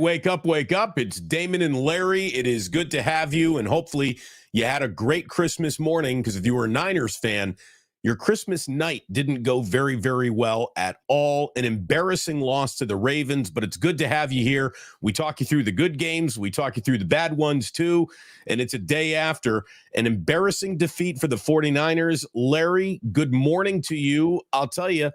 wake up, wake up. It's Damon and Larry. It is good to have you, and hopefully you had a great Christmas morning, because if you were a Niners fan, your Christmas night didn't go very, very well at all. An embarrassing loss to the Ravens, but it's good to have you here. We talk you through the good games. We talk you through the bad ones, too, and it's a day after an embarrassing defeat for the 49ers. Larry, good morning to you. I'll tell you,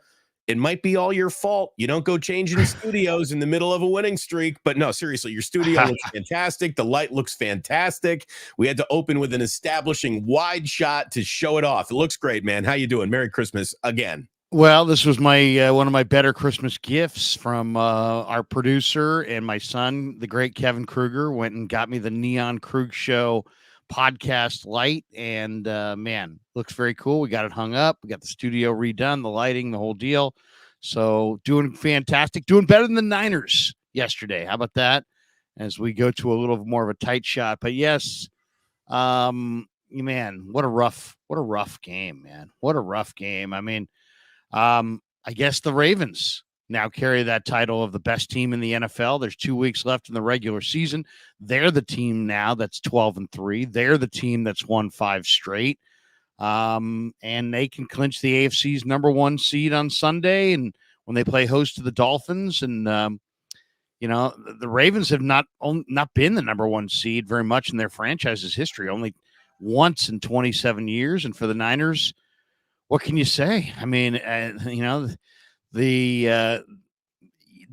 it might be all your fault. You don't go changing studios in the middle of a winning streak. But no, seriously, your studio looks fantastic. The light looks fantastic. We had to open with an establishing wide shot to show it off. It looks great, man. How you doing? Merry Christmas again. Well, this was my one of my better Christmas gifts from our producer and my son, the great Kevin Krueger, went and got me the Neon Krug Show podcast light, and man, looks very cool. We got it hung up, we got the studio redone, the lighting, the whole deal. So doing fantastic, doing better than the Niners yesterday. How about that? As we go to a little more of a tight shot, but yes, man, what a rough game, man. What a rough game. I mean, I guess the Ravens now carry that title of the best team in the NFL. There's 2 weeks left in the regular season. They're the team now that's 12-3. They're the team that's won 5 straight. And they can clinch the AFC's number 1 seed on Sunday. And when they play host to the Dolphins, and the Ravens have not been the number 1 seed very much in their franchise's history, only once in 27 years. And for the Niners, what can you say? I mean, they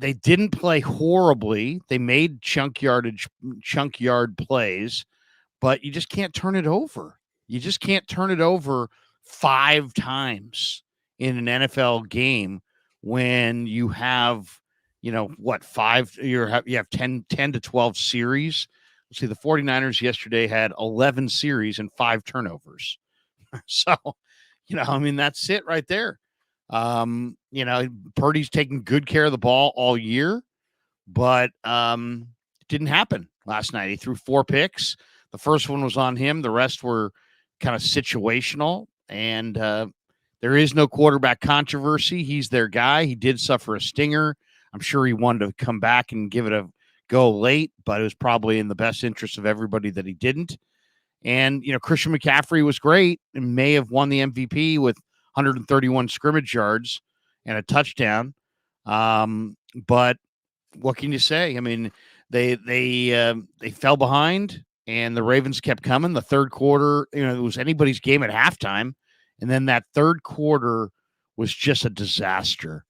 didn't play horribly. They made chunk yard plays, but you just can't turn it over. You just can't turn it over 5 times in an NFL game when you have, 5? You have 10 to 12 series. Let's see, the 49ers yesterday had 11 series and 5 turnovers. So, that's it right there. Purdy's taking good care of the ball all year, but it didn't happen last night. He threw 4 picks. The first one was on him. The rest were kind of situational, and there is no quarterback controversy. He's their guy. He did suffer a stinger. I'm sure he wanted to come back and give it a go late, but it was probably in the best interest of everybody that he didn't. And, Christian McCaffrey was great and may have won the MVP with 131 scrimmage yards and a touchdown. But what can you say? I mean, they fell behind, and the Ravens kept coming. The third quarter, it was anybody's game at halftime. And then that third quarter was just a disaster.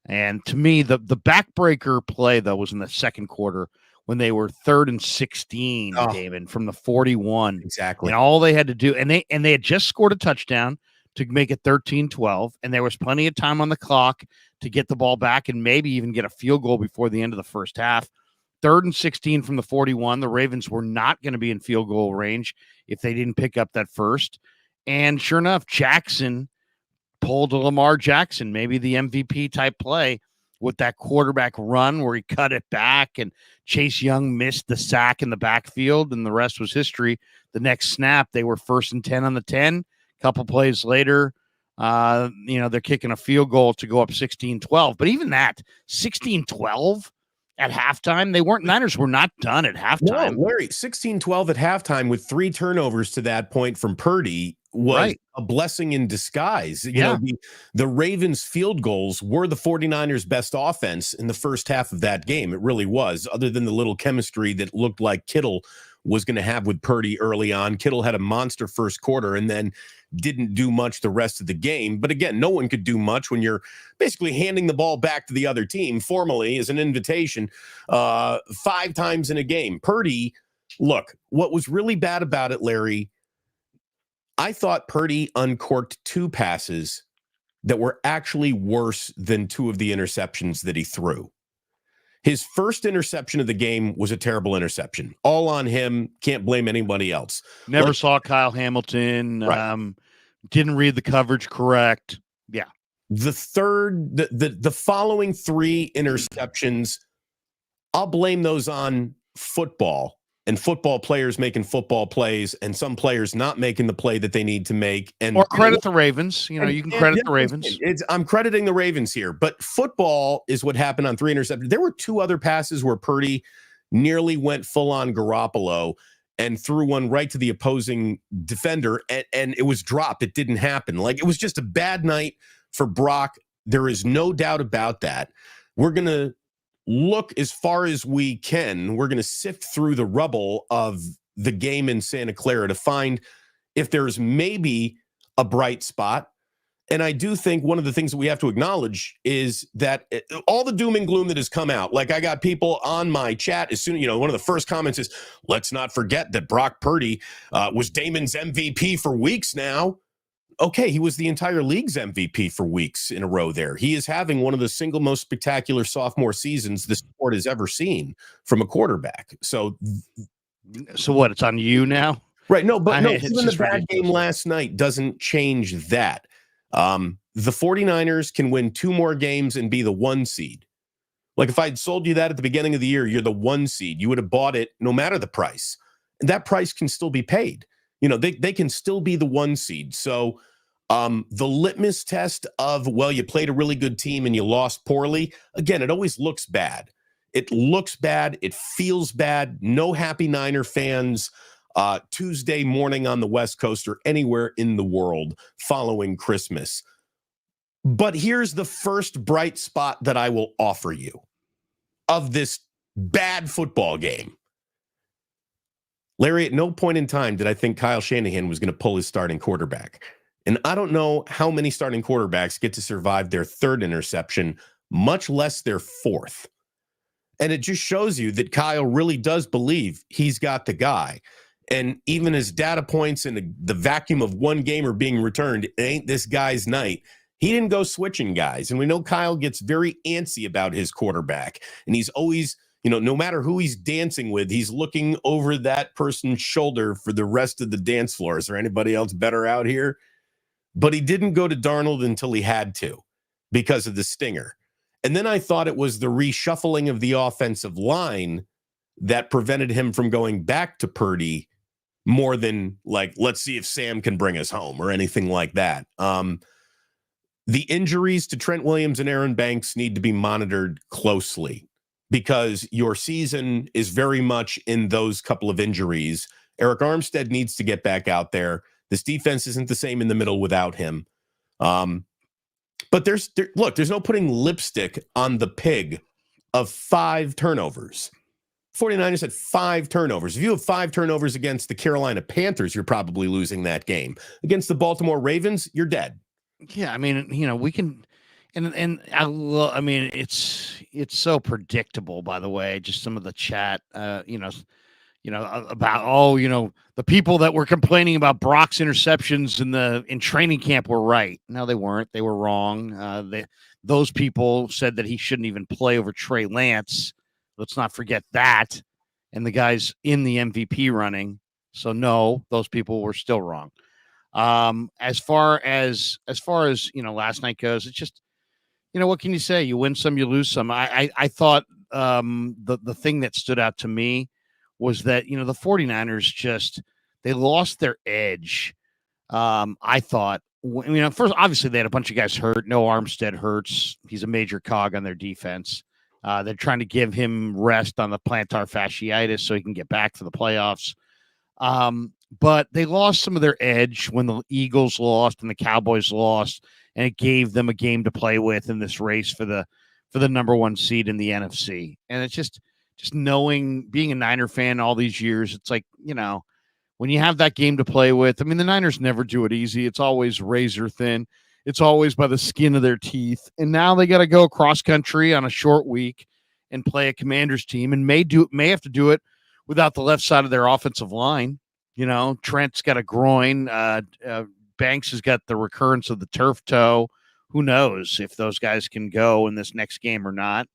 And to me, the backbreaker play, though, was in the second quarter when they were 3rd and 16, Damon, from the 41. Exactly. And all they had to do, and they had just scored a touchdown to make it 13-12, and there was plenty of time on the clock to get the ball back and maybe even get a field goal before the end of the first half. 3rd and 16 from the 41. The Ravens were not going to be in field goal range if they didn't pick up that first. And sure enough, Jackson pulled a Lamar Jackson, maybe the MVP type play, with that quarterback run where he cut it back, and Chase Young missed the sack in the backfield, and the rest was history. The next snap, they were 1st and 10 on the 10. Couple plays later, they're kicking a field goal to go up 16-12. But even that, 16-12 at halftime, Niners were not done at halftime. No, Larry, 16-12 at halftime with 3 turnovers to that point from Purdy was a blessing in disguise. The Ravens' field goals were the 49ers' best offense in the first half of that game. It really was, other than the little chemistry that looked like Kittle was going to have with Purdy early on. Kittle had a monster first quarter and then didn't do much the rest of the game. But again, no one could do much when you're basically handing the ball back to the other team formally as an invitation 5 times in a game. Purdy, look, what was really bad about it, Larry, I thought Purdy uncorked 2 passes that were actually worse than 2 of the interceptions that he threw. His first interception of the game was a terrible interception. All on him. Can't blame anybody else. Never saw Kyle Hamilton. Right. Didn't read the coverage correct. Yeah. The following 3 interceptions, I'll blame those on football and football players making football plays and some players not making the play that they need to make. Or credit the Ravens. You can credit the Ravens. I'm crediting the Ravens here, but football is what happened on 3 interceptions. There were 2 other passes where Purdy nearly went full on Garoppolo and threw one right to the opposing defender, and it was dropped. It didn't happen. Like, it was just a bad night for Brock. There is no doubt about that. We're going to look as far as we can. We're going to sift through the rubble of the game in Santa Clara to find if there's maybe a bright spot. And I do think one of the things that we have to acknowledge is that all the doom and gloom that has come out, like I got people on my chat as soon, one of the first comments is, let's not forget that Brock Purdy was Damon's MVP for weeks now. Okay, he was the entire league's MVP for weeks in a row there. He is having one of the single most spectacular sophomore seasons the sport has ever seen from a quarterback. So what? It's on you now? Right. No, but even the bad game last night doesn't change that. The 49ers can win 2 more games and be the 1 seed. Like, if I'd sold you that at the beginning of the year, you're the 1 seed. You would have bought it no matter the price. And that price can still be paid. They can still be the 1 seed. So the litmus test of, well, you played a really good team and you lost poorly. Again, it always looks bad. It looks bad. It feels bad. No happy Niner fans Tuesday morning on the West Coast or anywhere in the world following Christmas. But here's the first bright spot that I will offer you of this bad football game. Larry, at no point in time did I think Kyle Shanahan was going to pull his starting quarterback. And I don't know how many starting quarterbacks get to survive their 3rd interception, much less their 4th. And it just shows you that Kyle really does believe he's got the guy. And even as data points in the vacuum of one game are being returned, it ain't this guy's night. He didn't go switching guys. And we know Kyle gets very antsy about his quarterback. And he's always, no matter who he's dancing with, he's looking over that person's shoulder for the rest of the dance floor. Is there anybody else better out here? But he didn't go to Darnold until he had to because of the stinger. And then I thought it was the reshuffling of the offensive line that prevented him from going back to Purdy more than, like, let's see if Sam can bring us home or anything like that. The injuries to Trent Williams and Aaron Banks need to be monitored closely because your season is very much in those couple of injuries. Eric Armstead needs to get back out there. This defense isn't the same in the middle without him. But there's no putting lipstick on the pig of 5 turnovers. 49ers had 5 turnovers. If you have 5 turnovers against the Carolina Panthers, you're probably losing that game. Against the Baltimore Ravens, you're dead. Yeah, I mean, we can, and I mean, it's so predictable. By the way, just some of the chat, about the people that were complaining about Brock's interceptions in training camp were right. No, they weren't. They were wrong. Those people said that he shouldn't even play over Trey Lance. Let's not forget that. And the guy's in the MVP running. So no, those people were still wrong. As far as last night goes, it's just, what can you say? You win some, you lose some. I thought the thing that stood out to me was that, the 49ers they lost their edge. I thought, first, obviously they had a bunch of guys hurt. No, Armstead hurts. He's a major cog on their defense. They're trying to give him rest on the plantar fasciitis so he can get back for the playoffs. But they lost some of their edge when the Eagles lost and the Cowboys lost, and it gave them a game to play with in this race for the number 1 seed in the NFC. And it's just knowing, being a Niner fan all these years, it's like, when you have that game to play with, I mean, the Niners never do it easy. It's always razor thin. It's always by the skin of their teeth. And now they got to go cross country on a short week and play a Commanders team, and may have to do it without the left side of their offensive line. Trent's got a groin. Banks has got the recurrence of the turf toe. Who knows if those guys can go in this next game or not?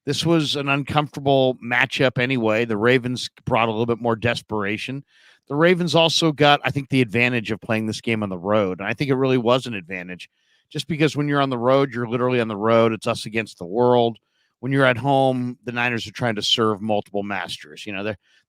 This was an uncomfortable matchup anyway. The Ravens brought a little bit more desperation. The Ravens also got, I think, the advantage of playing this game on the road. And I think it really was an advantage just because when you're on the road, you're literally on the road. It's us against the world. When you're at home, the Niners are trying to serve multiple masters.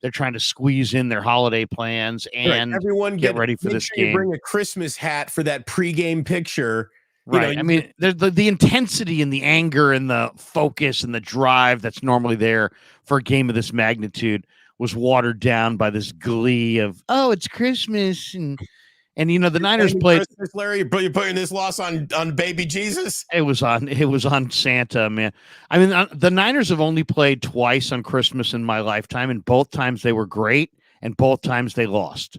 They're trying to squeeze in their holiday plans and everyone get ready for this game. Bring a Christmas hat for that pregame picture. Right. I mean, the intensity and the anger and the focus and the drive that's normally there for a game of this magnitude was watered down by this glee of, oh, it's Christmas. And the Niners played Christmas, Larry. You're putting this loss on baby Jesus. It was on Santa, man. I mean, the Niners have only played twice on Christmas in my lifetime, and both times they were great, and both times they lost.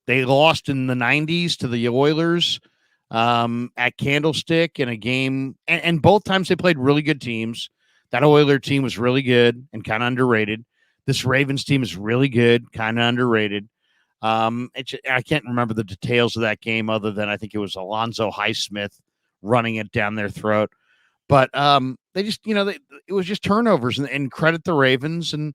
They lost in the 90s to the Oilers at Candlestick in a game, and both times they played really good teams. That Oiler team was really good and kind of underrated. This Ravens team is really good, kind of underrated. I can't remember the details of that game other than I think it was Alonzo Highsmith running it down their throat. But they just, it was just turnovers and credit the Ravens. And,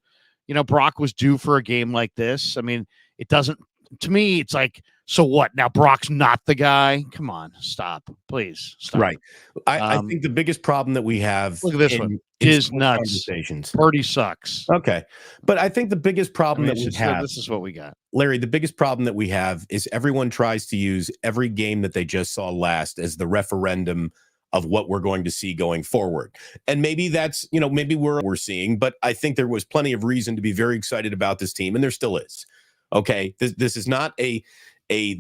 Brock was due for a game like this. I mean, it doesn't, to me, it's like, so what? Now Brock's not the guy. Come on, stop, please. Stop. Right. I think the biggest problem that we have. Look at this one. Is nuts. Purdy sucks. Okay. But I think the biggest problem that we have. This is what we got. Larry, the biggest problem that we have is everyone tries to use every game that they just saw last as the referendum of what we're going to see going forward. And maybe that's, maybe we're seeing, but I think there was plenty of reason to be very excited about this team, and there still is. Okay. This is not the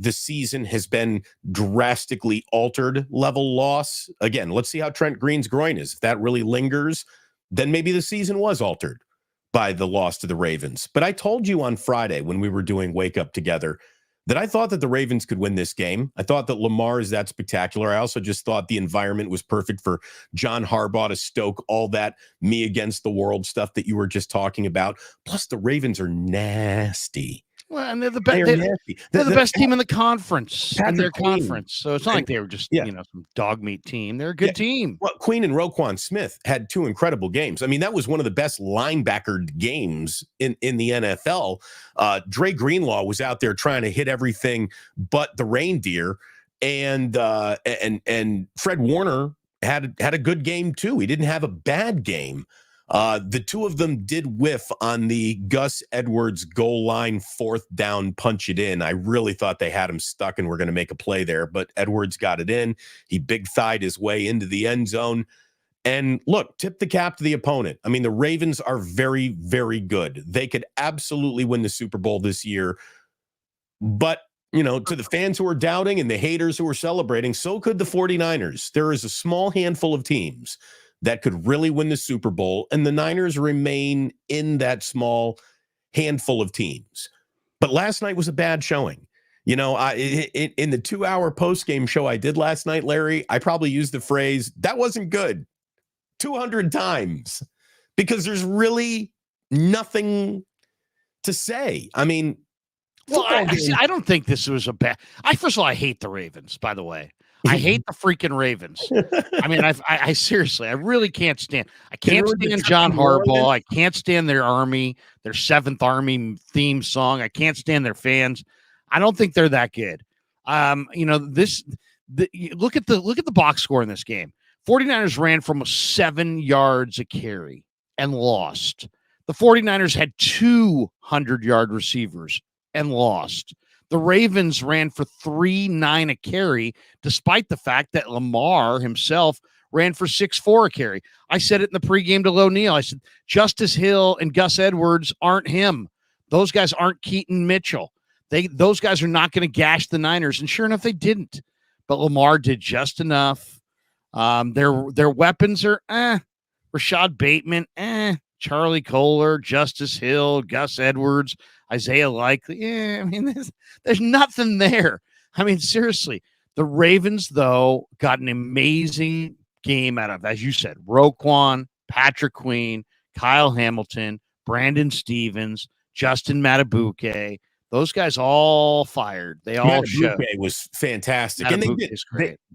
season has been drastically altered level loss. Again, let's see how Trent Green's groin is. If that really lingers, then maybe the season was altered by the loss to the Ravens. But I told you on Friday when we were doing Wake Up Together that I thought that the Ravens could win this game. I thought that Lamar is that spectacular. I also just thought the environment was perfect for John Harbaugh to stoke all that me against the world stuff that you were just talking about. Plus, the Ravens are nasty. Well, and they're the best. They're the best team in the conference. In their conference, so it's not like they were just some dog meat team. They're a good team. Well, Queen and Roquan Smith had two incredible games. I mean, that was one of the best linebacker games in the NFL. Dre Greenlaw was out there trying to hit everything but the reindeer, and Fred Warner had a good game too. He didn't have a bad game. The two of them did whiff on the Gus Edwards goal line 4th down punch it in. I really thought they had him stuck and were going to make a play there, but Edwards got it in. He big-thighed his way into the end zone. And look, tip the cap to the opponent. I mean, the Ravens are very, very good. They could absolutely win the Super Bowl this year. But, to the fans who are doubting and the haters who are celebrating, so could the 49ers. There is a small handful of teams that could really win the Super Bowl, and the Niners remain in that small handful of teams. But last night was a bad showing. In the 2-hour post-game show I did last night, Larry, I probably used the phrase, that wasn't good, 200 times, because there's really nothing to say. I mean, well, I don't think this was a bad. First of all, I hate the Ravens, by the way. I hate the freaking Ravens. I mean, I seriously, I really can't stand. I can't stand John Harbaugh. I can't stand their army, their 7th Army theme song. I can't stand their fans. I don't think they're that good. Look at the box score in this game. 49ers ran for almost 7 yards a carry and lost. The 49ers had 200-yard receivers and lost. The Ravens ran for 3.9 a carry, despite the fact that Lamar himself ran for 6.4 a carry. I said it in the pregame to Low Neal. I said, Justice Hill and Gus Edwards aren't him. Those guys aren't Keaton Mitchell. Those guys are not going to gash the Niners. And sure enough, they didn't. But Lamar did just enough. Their weapons are Rashad Bateman, Charlie Kohler, Justice Hill, Gus Edwards, Isaiah Likely. I mean, there's nothing there. I mean, seriously, the Ravens, though, got an amazing game out of, as you said, Roquan, Patrick Queen, Kyle Hamilton, Brandon Stevens, Justin Matabuke. Those guys all fired. They all showed. Matabuke was fantastic. And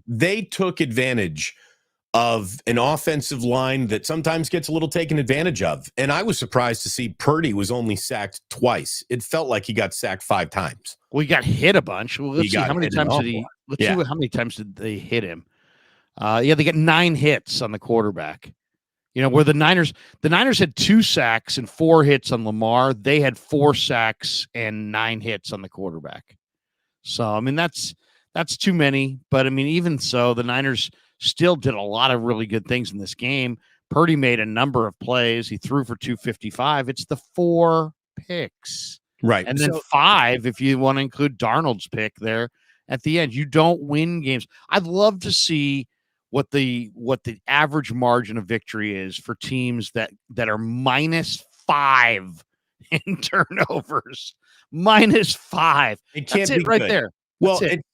they took advantage of an offensive line that sometimes gets a little taken advantage of. And I was surprised to see Purdy was only sacked twice. It felt like he got sacked 5 times. Well, he got hit a bunch. Well, let's see how many times did he. Let's see how many times did they hit him. They got 9 hits on the quarterback. Where the Niners had 2 sacks and 4 hits on Lamar. They had 4 sacks and 9 hits on the quarterback. So I mean that's That's too many. But I mean, even so, the Niners still did a lot of really good things in this game. Purdy made a number of plays. He threw for 255. It's the 4 picks. Right. And then 5, if you want to include Darnold's pick there at the end. You don't win games. I'd love to see what the average margin of victory is for teams that are -5 in turnovers. -5. It can't That's be it right good. there. Well, That's it.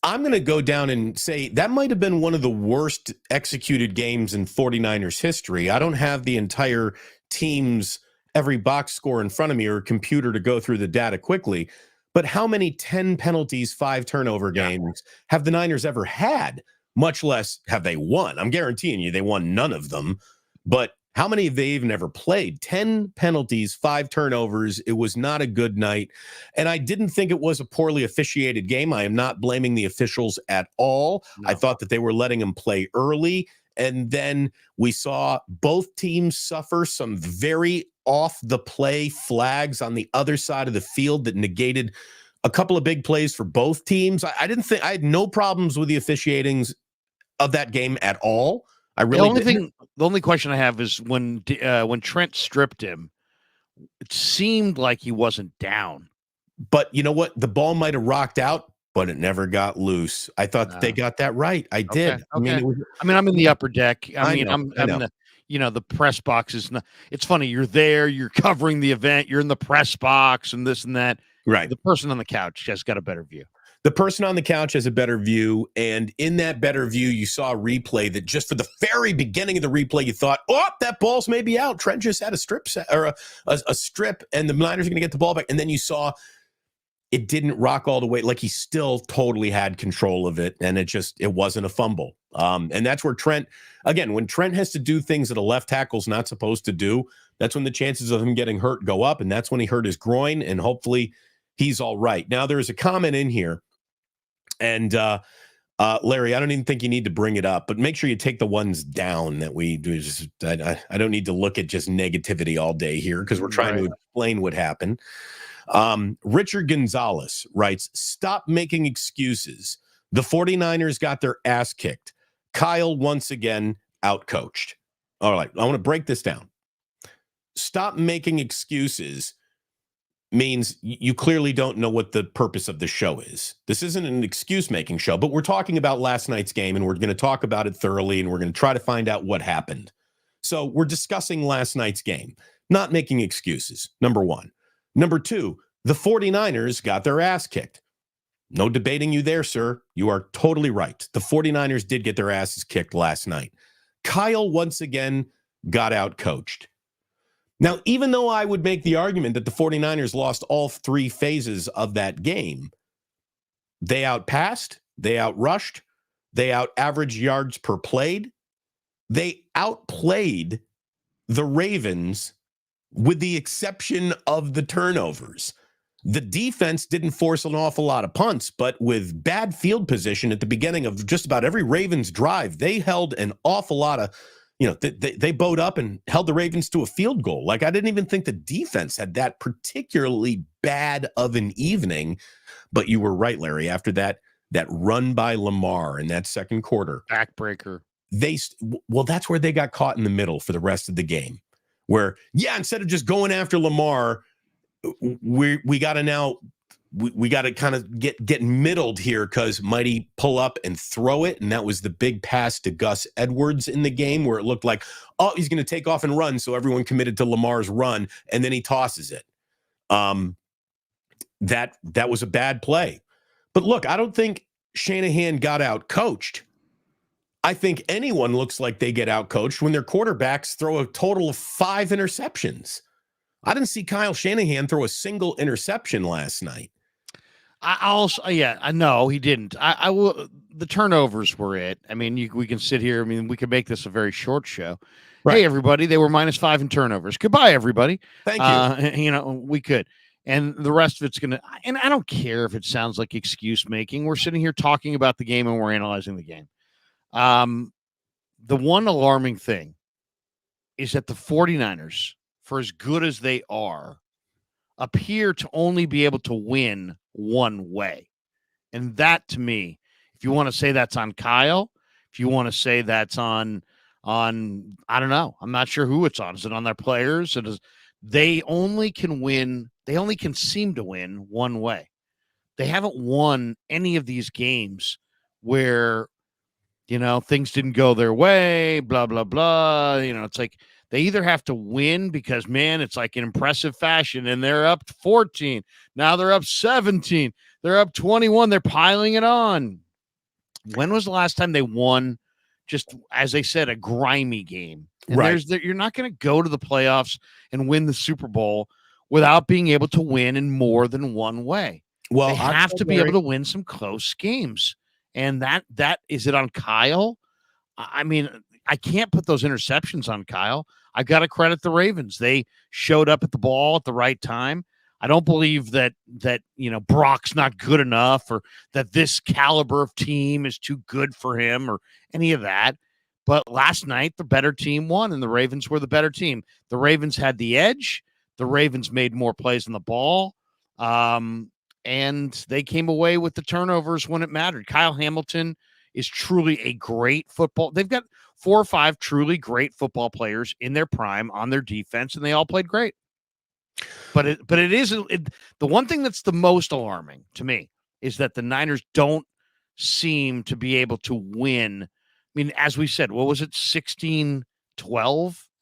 I'm going to go down and say that might have been one of the worst executed games in 49ers history. I don't have the entire team's every box score in front of me or a computer to go through the data quickly. But how many 10 penalties, 5 turnover games have the Niners ever had? Much less have they won. I'm guaranteeing you they won none of them. But how many have they even ever played? 10 penalties, 5 turnovers. It was not a good night. And I didn't think it was a poorly officiated game. I am not blaming the officials at all. No. I thought that they were letting them play early. And then we saw both teams suffer some very off the play flags on the other side of the field that negated a couple of big plays for both teams. I had no problems with the officiatings of that game at all. I really the only question I have is when Trent stripped him, it seemed like he wasn't down. But you know what? The ball might have rocked out, but it never got loose. I thought that they got that right. I did. Okay. I mean, I'm in the upper deck. I'm know. The press box is not. It's funny. You're there. You're covering the event. You're in the press box and this and that. Right. The person on the couch has got a better view. The person on the couch has a better view, and in that better view, you saw a replay that just for the very beginning of the replay, you thought, oh, that ball's maybe out. Trent just had a strip set or a strip, and the Niners are going to get the ball back. And then you saw it didn't rock all the way. Like he still totally had control of it, and it wasn't a fumble. And that's where Trent, again, when Trent has to do things that a left tackle's not supposed to do, that's when the chances of him getting hurt go up, and that's when he hurt his groin, and hopefully he's all right. Now, there's a comment in here. And Larry, I don't even think you need to bring it up, but make sure you take the ones down that we do. I don't need to look at just negativity all day here because we're trying to explain what happened. Richard Gonzalez writes, stop making excuses. The 49ers got their ass kicked. Kyle once again outcoached. All right, I want to break this down. Stop making excuses means you clearly don't know what the purpose of the show is. This isn't an excuse-making show, but we're talking about last night's game, and we're going to talk about it thoroughly, and we're going to try to find out what happened. So we're discussing last night's game, not making excuses, number one. Number two, the 49ers got their ass kicked. No debating you there, sir. You are totally right. The 49ers did get their asses kicked last night. Kyle once again got outcoached. Now, even though I would make the argument that the 49ers lost all 3 phases of that game, they outpassed, they outrushed, they out-averaged yards per played, they outplayed the Ravens with the exception of the turnovers. The defense didn't force an awful lot of punts, but with bad field position at the beginning of just about every Ravens drive, they held an awful lot of they bowed up and held the Ravens to a field goal. Like, I didn't even think the defense had that particularly bad of an evening. But you were right, Larry. After that run by Lamar in that second quarter, backbreaker, that's where they got caught in the middle for the rest of the game. Where, instead of just going after Lamar, we got to now. We got to kind of get middled here because mighty pull up and throw it. And that was the big pass to Gus Edwards in the game where it looked like, oh, he's going to take off and run. So everyone committed to Lamar's run, and then he tosses it. That was a bad play. But look, I don't think Shanahan got out coached. I think anyone looks like they get out coached when their quarterbacks throw a total of 5 interceptions. I didn't see Kyle Shanahan throw a single interception last night. I know he didn't. I will. The turnovers were it. I mean, we can sit here. I mean, we could make this a very short show. Right. Hey, everybody, they were -5 in turnovers. Goodbye, everybody. Thank you. We could. And the rest of it's going to, and I don't care if it sounds like excuse making. We're sitting here talking about the game and we're analyzing the game. The one alarming thing is that the 49ers, for as good as they are, appear to only be able to win one way. And that, to me, If you want to say that's on Kyle, if you want to say that's on I don't know. I'm not sure who it's on. Is it on their players? They only can win. They only can seem to win one way. They haven't won any of these games where, things didn't go their way, blah, blah, blah. It's like they either have to win because, man, it's like in impressive fashion and they're up 14. Now they're up 17. They're up 21. They're piling it on. When was the last time they won, just as they said, a grimy game? And right. You're not going to go to the playoffs and win the Super Bowl without being able to win in more than one way. Well, they have to be able to win some close games. And that is it on Kyle? I mean, I can't put those interceptions on Kyle. I've got to credit the Ravens. They showed up at the ball at the right time. I don't believe that Brock's not good enough or that this caliber of team is too good for him or any of that. But last night, the better team won, and the Ravens were the better team. The Ravens had the edge. The Ravens made more plays on the ball. And they came away with the turnovers when it mattered. Kyle Hamilton is truly a great football. They've got 4 or 5 truly great football players in their prime on their defense, and they all played great. But it is the one thing that's the most alarming to me is that the Niners don't seem to be able to win. I mean, as we said, what was it, 16-12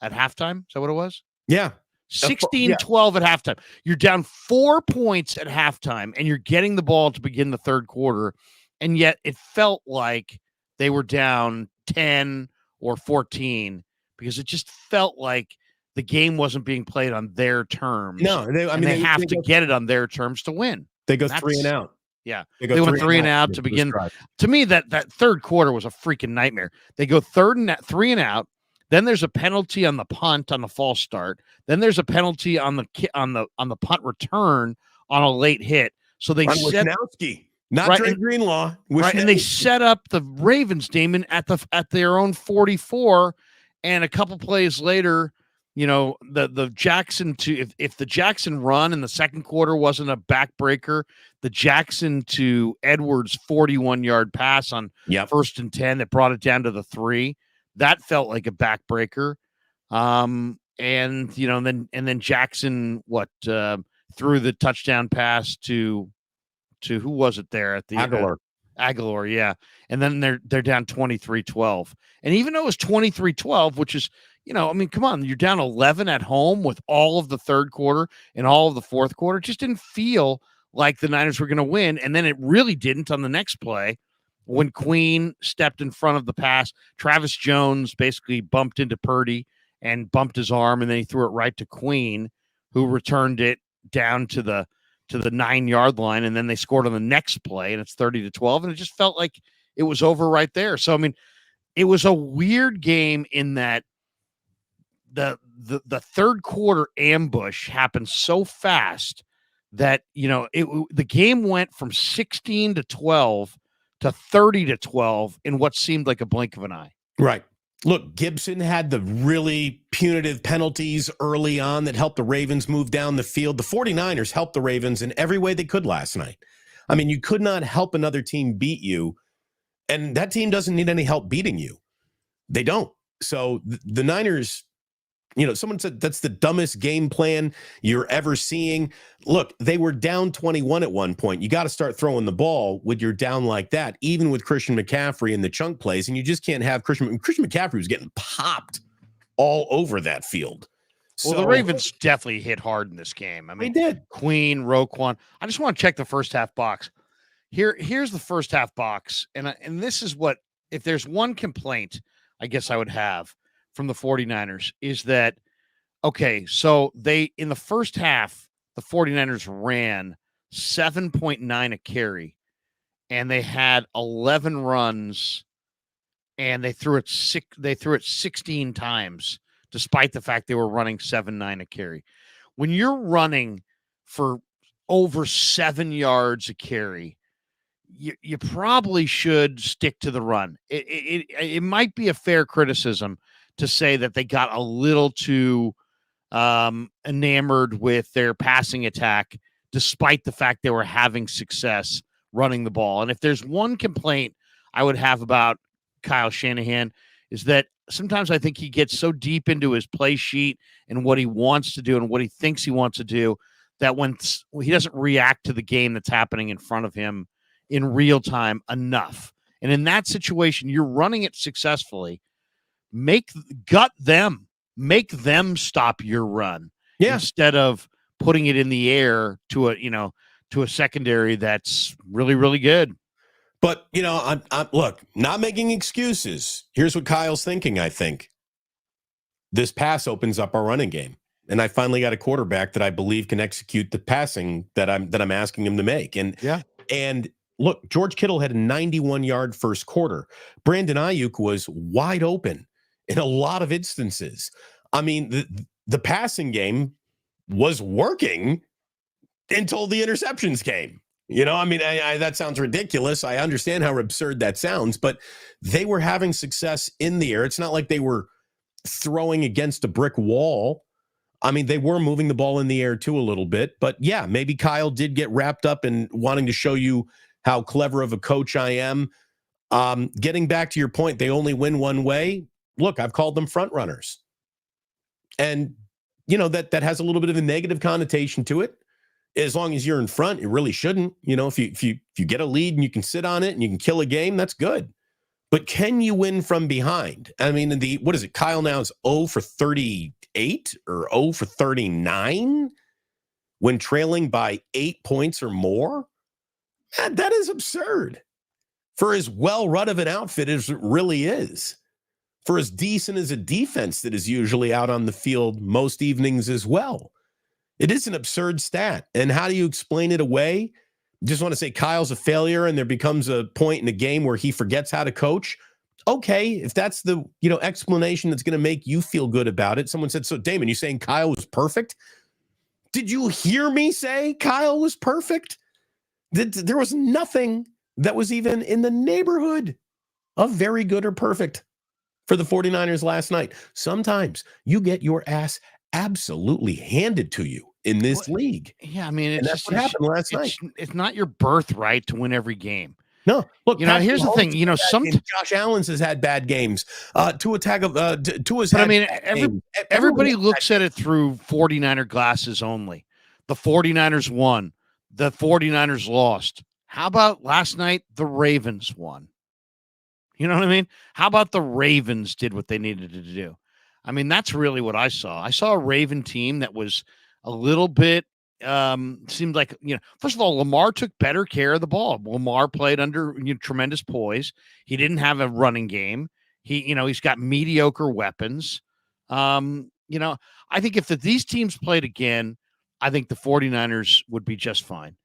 at halftime? Is that what it was? Yeah. 16-12 at halftime. You're down 4 points at halftime, and you're getting the ball to begin the third quarter, and yet it felt like they were down 10 or 14 because it just felt like the game wasn't being played on their terms. No, they have to get it on their terms to win. They go 3 and out. Yeah, they went 3 and out to begin. To me, that third quarter was a freaking nightmare. They go 3 and out. Then there's a penalty on the punt on the false start. Then there's a penalty on the punt return on a late hit. So they set Wisnowski, not Dre Greenlaw, right? And they set up the Ravens, Damon, at their own 44. And a couple plays later, the Jackson if the Jackson run in the second quarter wasn't a backbreaker, the Jackson to Edwards 41-yard pass on 1st and 10 that brought it down to the 3. That felt like a backbreaker. And then Jackson threw the touchdown pass to who was it there at the Aguilar, yeah. And then they're down 23-12. And even though it was 23-12, which is, come on, you're down 11 at home with all of the third quarter and all of the fourth quarter. It just didn't feel like the Niners were going to win. And then it really didn't on the next play. When Queen stepped in front of the pass, Travis Jones basically bumped into Purdy and bumped his arm, and then he threw it right to Queen, who returned it down to the 9-yard line, and then they scored on the next play, and it's 30-12, and it just felt like it was over right there. So, I mean, it was a weird game in that the third quarter ambush happened so fast that, the game went from 16-12 to 30-12 in what seemed like a blink of an eye. Right. Look, Gibson had the really punitive penalties early on that helped the Ravens move down the field. The 49ers helped the Ravens in every way they could last night. I mean, you could not help another team beat you, and that team doesn't need any help beating you. They don't. So the Niners, someone said that's the dumbest game plan you're ever seeing. Look, they were down 21 at one point. You got to start throwing the ball when you're down like that, even with Christian McCaffrey in the chunk plays. And you just can't have Christian McCaffrey was getting popped all over that field. Well, the Ravens definitely hit hard in this game. I mean, they did. Queen, Roquan. I just want to check the first half box. Here's the first half box. And this is what, if there's one complaint I guess I would have from the 49ers is that, okay, so in the first half, the 49ers ran 7.9 a carry, and they had 11 runs, and they threw it 16 times, despite the fact they were running 7.9 a carry. When you're running for over 7 yards a carry, you probably should stick to the run. It might be a fair criticism to say that they got a little too enamored with their passing attack, despite the fact they were having success running the ball. And if there's one complaint I would have about Kyle Shanahan is that sometimes I think he gets so deep into his play sheet and what he wants to do and what he thinks he wants to do that when he doesn't react to the game that's happening in front of him in real time enough. And in that situation, you're running it successfully. Make them stop your run instead of putting it in the air to a secondary that's really, really good. But, I'm look, not making excuses. Here's what Kyle's thinking, I think. This pass opens up our running game. And I finally got a quarterback that I believe can execute the passing that I'm asking him to make. And look, George Kittle had a 91-yard first quarter. Brandon Ayuk was wide open in a lot of instances. I mean, the passing game was working until the interceptions came. That sounds ridiculous. I understand how absurd that sounds, but they were having success in the air. It's not like they were throwing against a brick wall. I mean, they were moving the ball in the air too a little bit, but yeah, maybe Kyle did get wrapped up in wanting to show you how clever of a coach I am. Getting back to your point, they only win one way. Look, I've called them front runners. And, that has a little bit of a negative connotation to it. As long as you're in front, it really shouldn't. If you get a lead and you can sit on it and you can kill a game, that's good. But can you win from behind? I mean, what is it? Kyle now is 0 for 38 or 0 for 39 when trailing by 8 points or more. Man, that is absurd for as well run of an outfit as it really is. For as decent as a defense that is usually out on the field most evenings as well. It is an absurd stat. And how do you explain it away? Just want to say Kyle's a failure and there becomes a point in a game where he forgets how to coach. Okay, if that's the explanation that's going to make you feel good about it. Someone said, so Damon, you saying Kyle was perfect? Did you hear me say Kyle was perfect? There was nothing that was even in the neighborhood of very good or perfect for the 49ers last night. Sometimes you get your ass absolutely handed to you in this league. Yeah, I mean, that's what happened last night. It's not your birthright to win every game. No, look. Here's the thing. Josh Allen's has had bad games. Tua's but I mean, everybody looks at it through 49er glasses only. The 49ers won. The 49ers lost. How about last night? The Ravens won. You know what I mean? How about the Ravens did what they needed to do? I mean, that's really what I saw. I saw a Raven team that was a little bit seemed like, first of all, Lamar took better care of the ball. Lamar played under tremendous poise. He didn't have a running game. He's got mediocre weapons. I think if these teams played again, I think the 49ers would be just fine.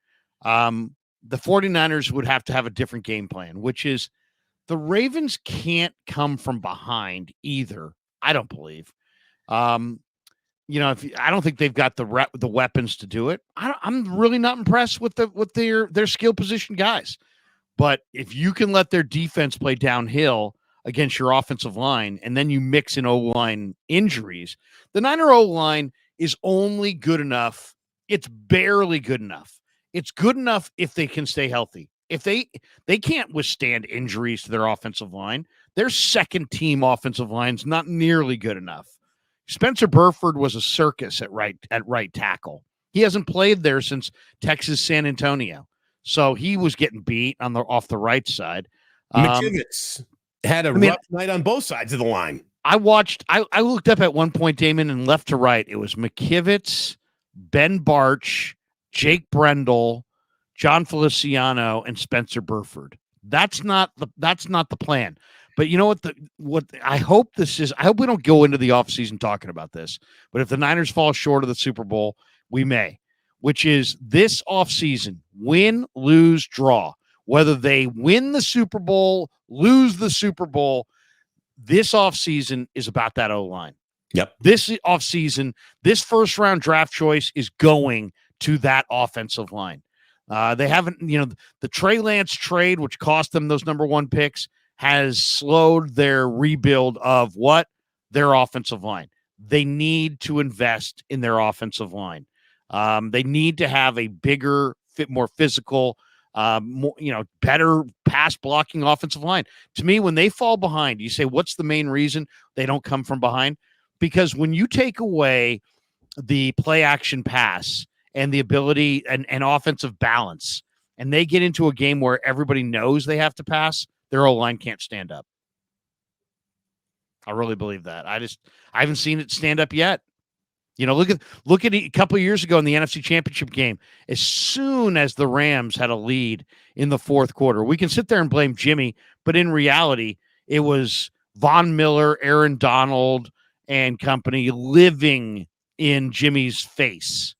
The 49ers would have to have a different game plan, which is the Ravens can't come from behind either. I don't believe. I don't think they've got the weapons to do it. I'm really not impressed with their skill position guys. But if you can let their defense play downhill against your offensive line, and then you mix in O-line injuries, the Niner O-line is only good enough. It's barely good enough. It's good enough if they can stay healthy. If they can't withstand injuries to their offensive line, their second team offensive line's not nearly good enough. Spencer Burford was a circus at right tackle. He hasn't played there since Texas San Antonio, so he was getting beat off the right side. McKivitz had a rough night on both sides of the line. I looked up at one point, Damon, and left to right, it was McKivitz, Ben Barch, Jake Brendel, John Feliciano, and Spencer Burford. That's not the plan. But you know what I hope this is, I hope we don't go into the offseason talking about this, but if the Niners fall short of the Super Bowl, we may, which is this offseason, win, lose, draw. Whether they win the Super Bowl, lose the Super Bowl, this offseason is about that O-line. Yep. This offseason, this first round draft choice is going to that offensive line. They haven't, the Trey Lance trade, which cost them those number one picks, has slowed their rebuild of their offensive line. They need to invest in their offensive line. They need to have a bigger, more physical better pass blocking offensive line. To me, when they fall behind, you say, what's the main reason they don't come from behind? Because when you take away the play action pass and the ability and offensive balance, and they get into a game where everybody knows they have to pass, their O-line can't stand up. I really believe that. I haven't seen it stand up yet. Look at a couple of years ago in the NFC Championship game. As soon as the Rams had a lead in the fourth quarter, we can sit there and blame Jimmy, but in reality, it was Von Miller, Aaron Donald, and company living in Jimmy's face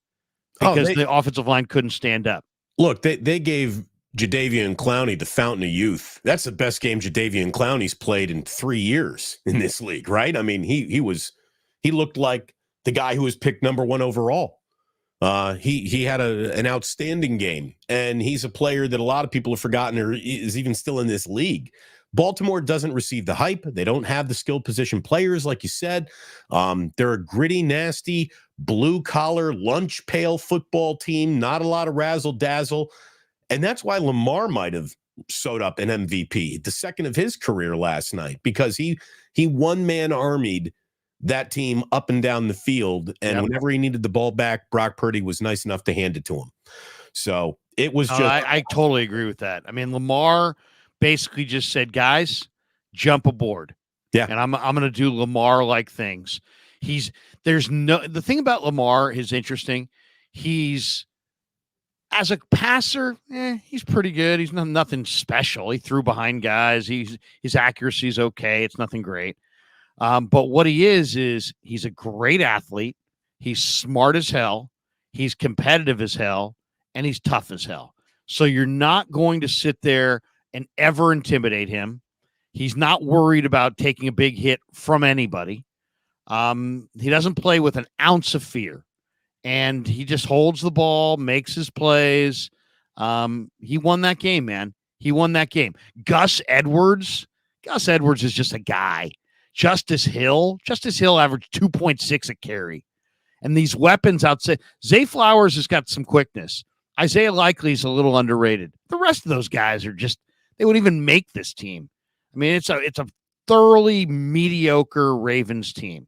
because the offensive line couldn't stand up. Look, they gave Jadeveon Clowney the fountain of youth. That's the best game Jadeveon Clowney's played in 3 years in this league, right? I mean, he looked like the guy who was picked number 1 overall. He had an outstanding game, and he's a player that a lot of people have forgotten or is even still in this league. Baltimore doesn't receive the hype. They don't have the skill position players, like you said. They're a gritty, nasty, blue-collar, lunch pail football team, not a lot of razzle-dazzle. And that's why Lamar might have sewed up an MVP, the second of his career last night, because he one-man armied that team up and down the field. And whenever he needed the ball back, Brock Purdy was nice enough to hand it to him. So it was just... I totally agree with that. I mean, Lamar basically just said, guys, jump aboard. Yeah. And I'm going to do Lamar-like things. The thing about Lamar is interesting. He's, as a passer, he's pretty good. He's nothing special. He threw behind guys. His accuracy is okay. It's nothing great. But what he is he's a great athlete. He's smart as hell. He's competitive as hell. And he's tough as hell. So you're not going to sit there and ever intimidate him. He's not worried about taking a big hit from anybody. He doesn't play with an ounce of fear. And he just holds the ball, makes his plays. He won that game, man. He won that game. Gus Edwards is just a guy. Justice Hill averaged 2.6 a carry. And these weapons outside, Zay Flowers has got some quickness. Isaiah Likely is a little underrated. The rest of those guys are just, they wouldn't even make this team. I mean, it's a thoroughly mediocre Ravens team.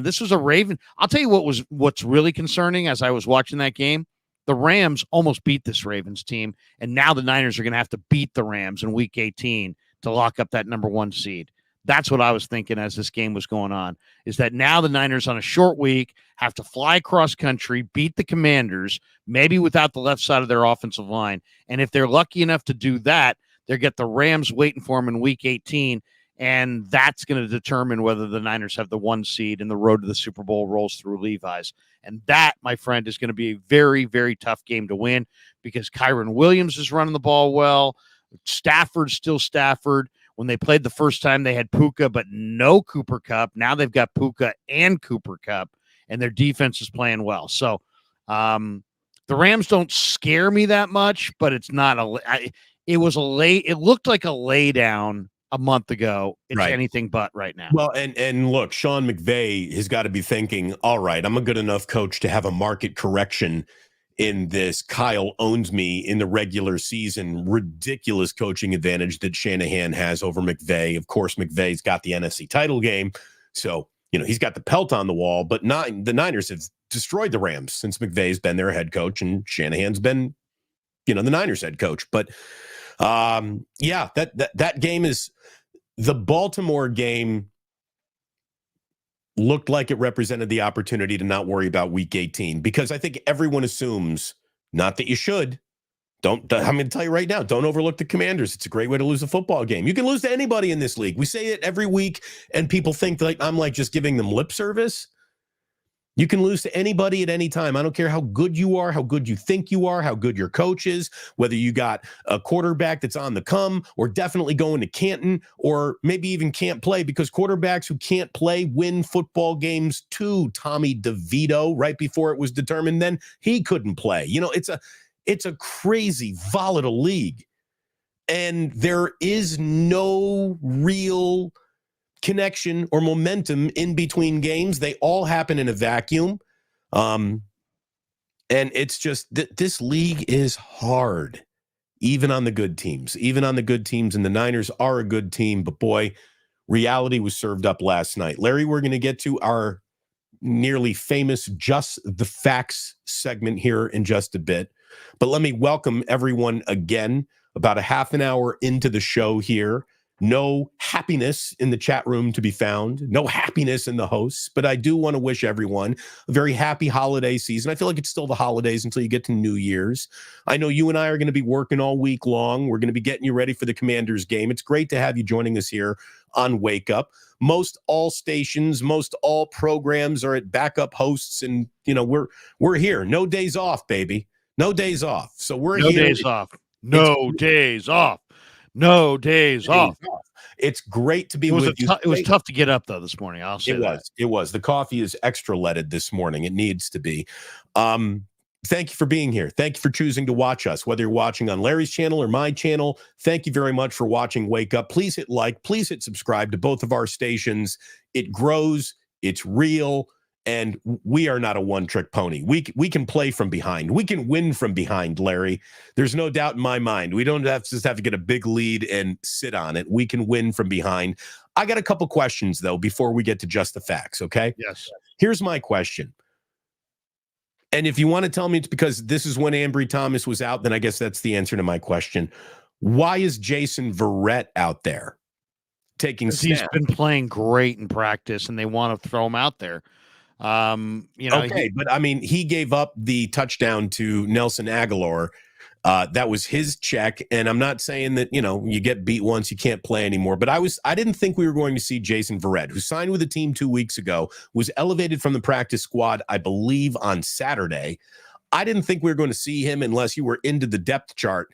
This was a Raven. I'll tell you what's really concerning as I was watching that game. The Rams almost beat this Ravens team, and now the Niners are going to have to beat the Rams in Week 18 to lock up that number 1 seed. That's what I was thinking as this game was going on, is that now the Niners on a short week have to fly across country, beat the Commanders, maybe without the left side of their offensive line. And if they're lucky enough to do that, they'll get the Rams waiting for them in Week 18, and that's going to determine whether the Niners have the 1 seed and the road to the Super Bowl rolls through Levi's. And that, my friend, is going to be a very, very tough game to win because Kyron Williams is running the ball well. Stafford's still Stafford. When they played the first time, they had Puka, but no Cooper Kupp. Now they've got Puka and Cooper Kupp, and their defense is playing well. So the Rams don't scare me that much, but it's not it looked like a lay down a month ago. It's anything but right now. Well, and look, Sean McVay has got to be thinking, all right, I'm a good enough coach to have a market correction in this Kyle owns me in the regular season ridiculous coaching advantage that Shanahan has over McVay. Of course, McVay's got the NFC title game, so he's got the pelt on the wall, but the Niners have destroyed the Rams since McVay's been their head coach and Shanahan's been the Niners head coach. But that game is the Baltimore game looked like it represented the opportunity to not worry about Week 18 because I think everyone assumes, not that you should, I'm going to tell you right now, don't overlook the Commanders. It's a great way to lose a football game. You can lose to anybody in this league. We say it every week, and people think like I'm just giving them lip service. You can lose to anybody at any time. I don't care how good you are, how good you think you are, how good your coach is, whether you got a quarterback that's on the come or definitely going to Canton or maybe even can't play, because quarterbacks who can't play win football games too. Tommy DeVito, right before it was determined then he couldn't play. It's a crazy, volatile league. And there is no real connection or momentum in between games. They all happen in a vacuum. And it's just this league is hard. even on the good teams, and the Niners are a good team. But boy, reality was served up last night. Larry, we're going to get to our nearly famous Just the Facts segment here in just a bit. But let me welcome everyone again. About a half an hour into the show here. No happiness in the chat room to be found. No happiness in the hosts. But I do want to wish everyone a very happy holiday season. I feel like it's still the holidays until you get to New Year's. I know you and I are going to be working all week long. We're going to be getting you ready for the Commanders game. It's great to have you joining us here on Wake Up. Most all stations, most all programs are at backup hosts. And, we're here. No days off, baby. No days off. So we're no here. Days off. No days off. No days off. It's great to be with you. It was tough to get up, though, this morning. I'll say It was. The coffee is extra leaded this morning. It needs to be. Thank you for being here. Thank you for choosing to watch us, whether you're watching on Larry's channel or my channel. Thank you very much for watching Wake Up. Please hit like. Please hit subscribe to both of our stations. It grows. It's real. And we are not a one-trick pony. We can play from behind. We can win from behind, Larry. There's no doubt in my mind. We don't have to get a big lead and sit on it. We can win from behind. I got a couple questions, though, before we get to Just the Facts, okay? Yes. Here's my question. And if you want to tell me it's because this is when Ambry Thomas was out, then I guess that's the answer to my question. Why is Jason Verrett out there taking snaps? He's been playing great in practice, and they want to throw him out there. Okay, but I mean, he gave up the touchdown to Nelson Aguilar. That was his check, and I'm not saying that you get beat once you can't play anymore. But I didn't think we were going to see Jason Verrett, who signed with the team 2 weeks ago, was elevated from the practice squad, I believe, on Saturday. I didn't think we were going to see him unless you were into the depth chart.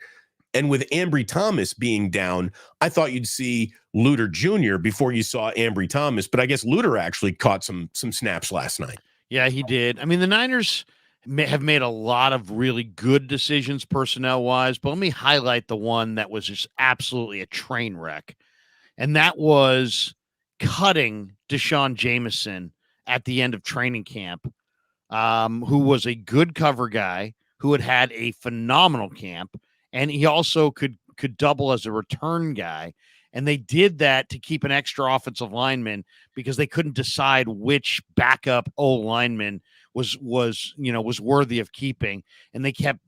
And with Ambry Thomas being down, I thought you'd see Luter Jr. before you saw Ambry Thomas. But I guess Luter actually caught some snaps last night. Yeah, he did. I mean, the Niners have made a lot of really good decisions personnel-wise, but let me highlight the one that was just absolutely a train wreck. And that was cutting Deshaun Jameson at the end of training camp, who was a good cover guy, who had a phenomenal camp. And he also could double as a return guy. And they did that to keep an extra offensive lineman because they couldn't decide which backup O lineman was worthy of keeping. And they kept,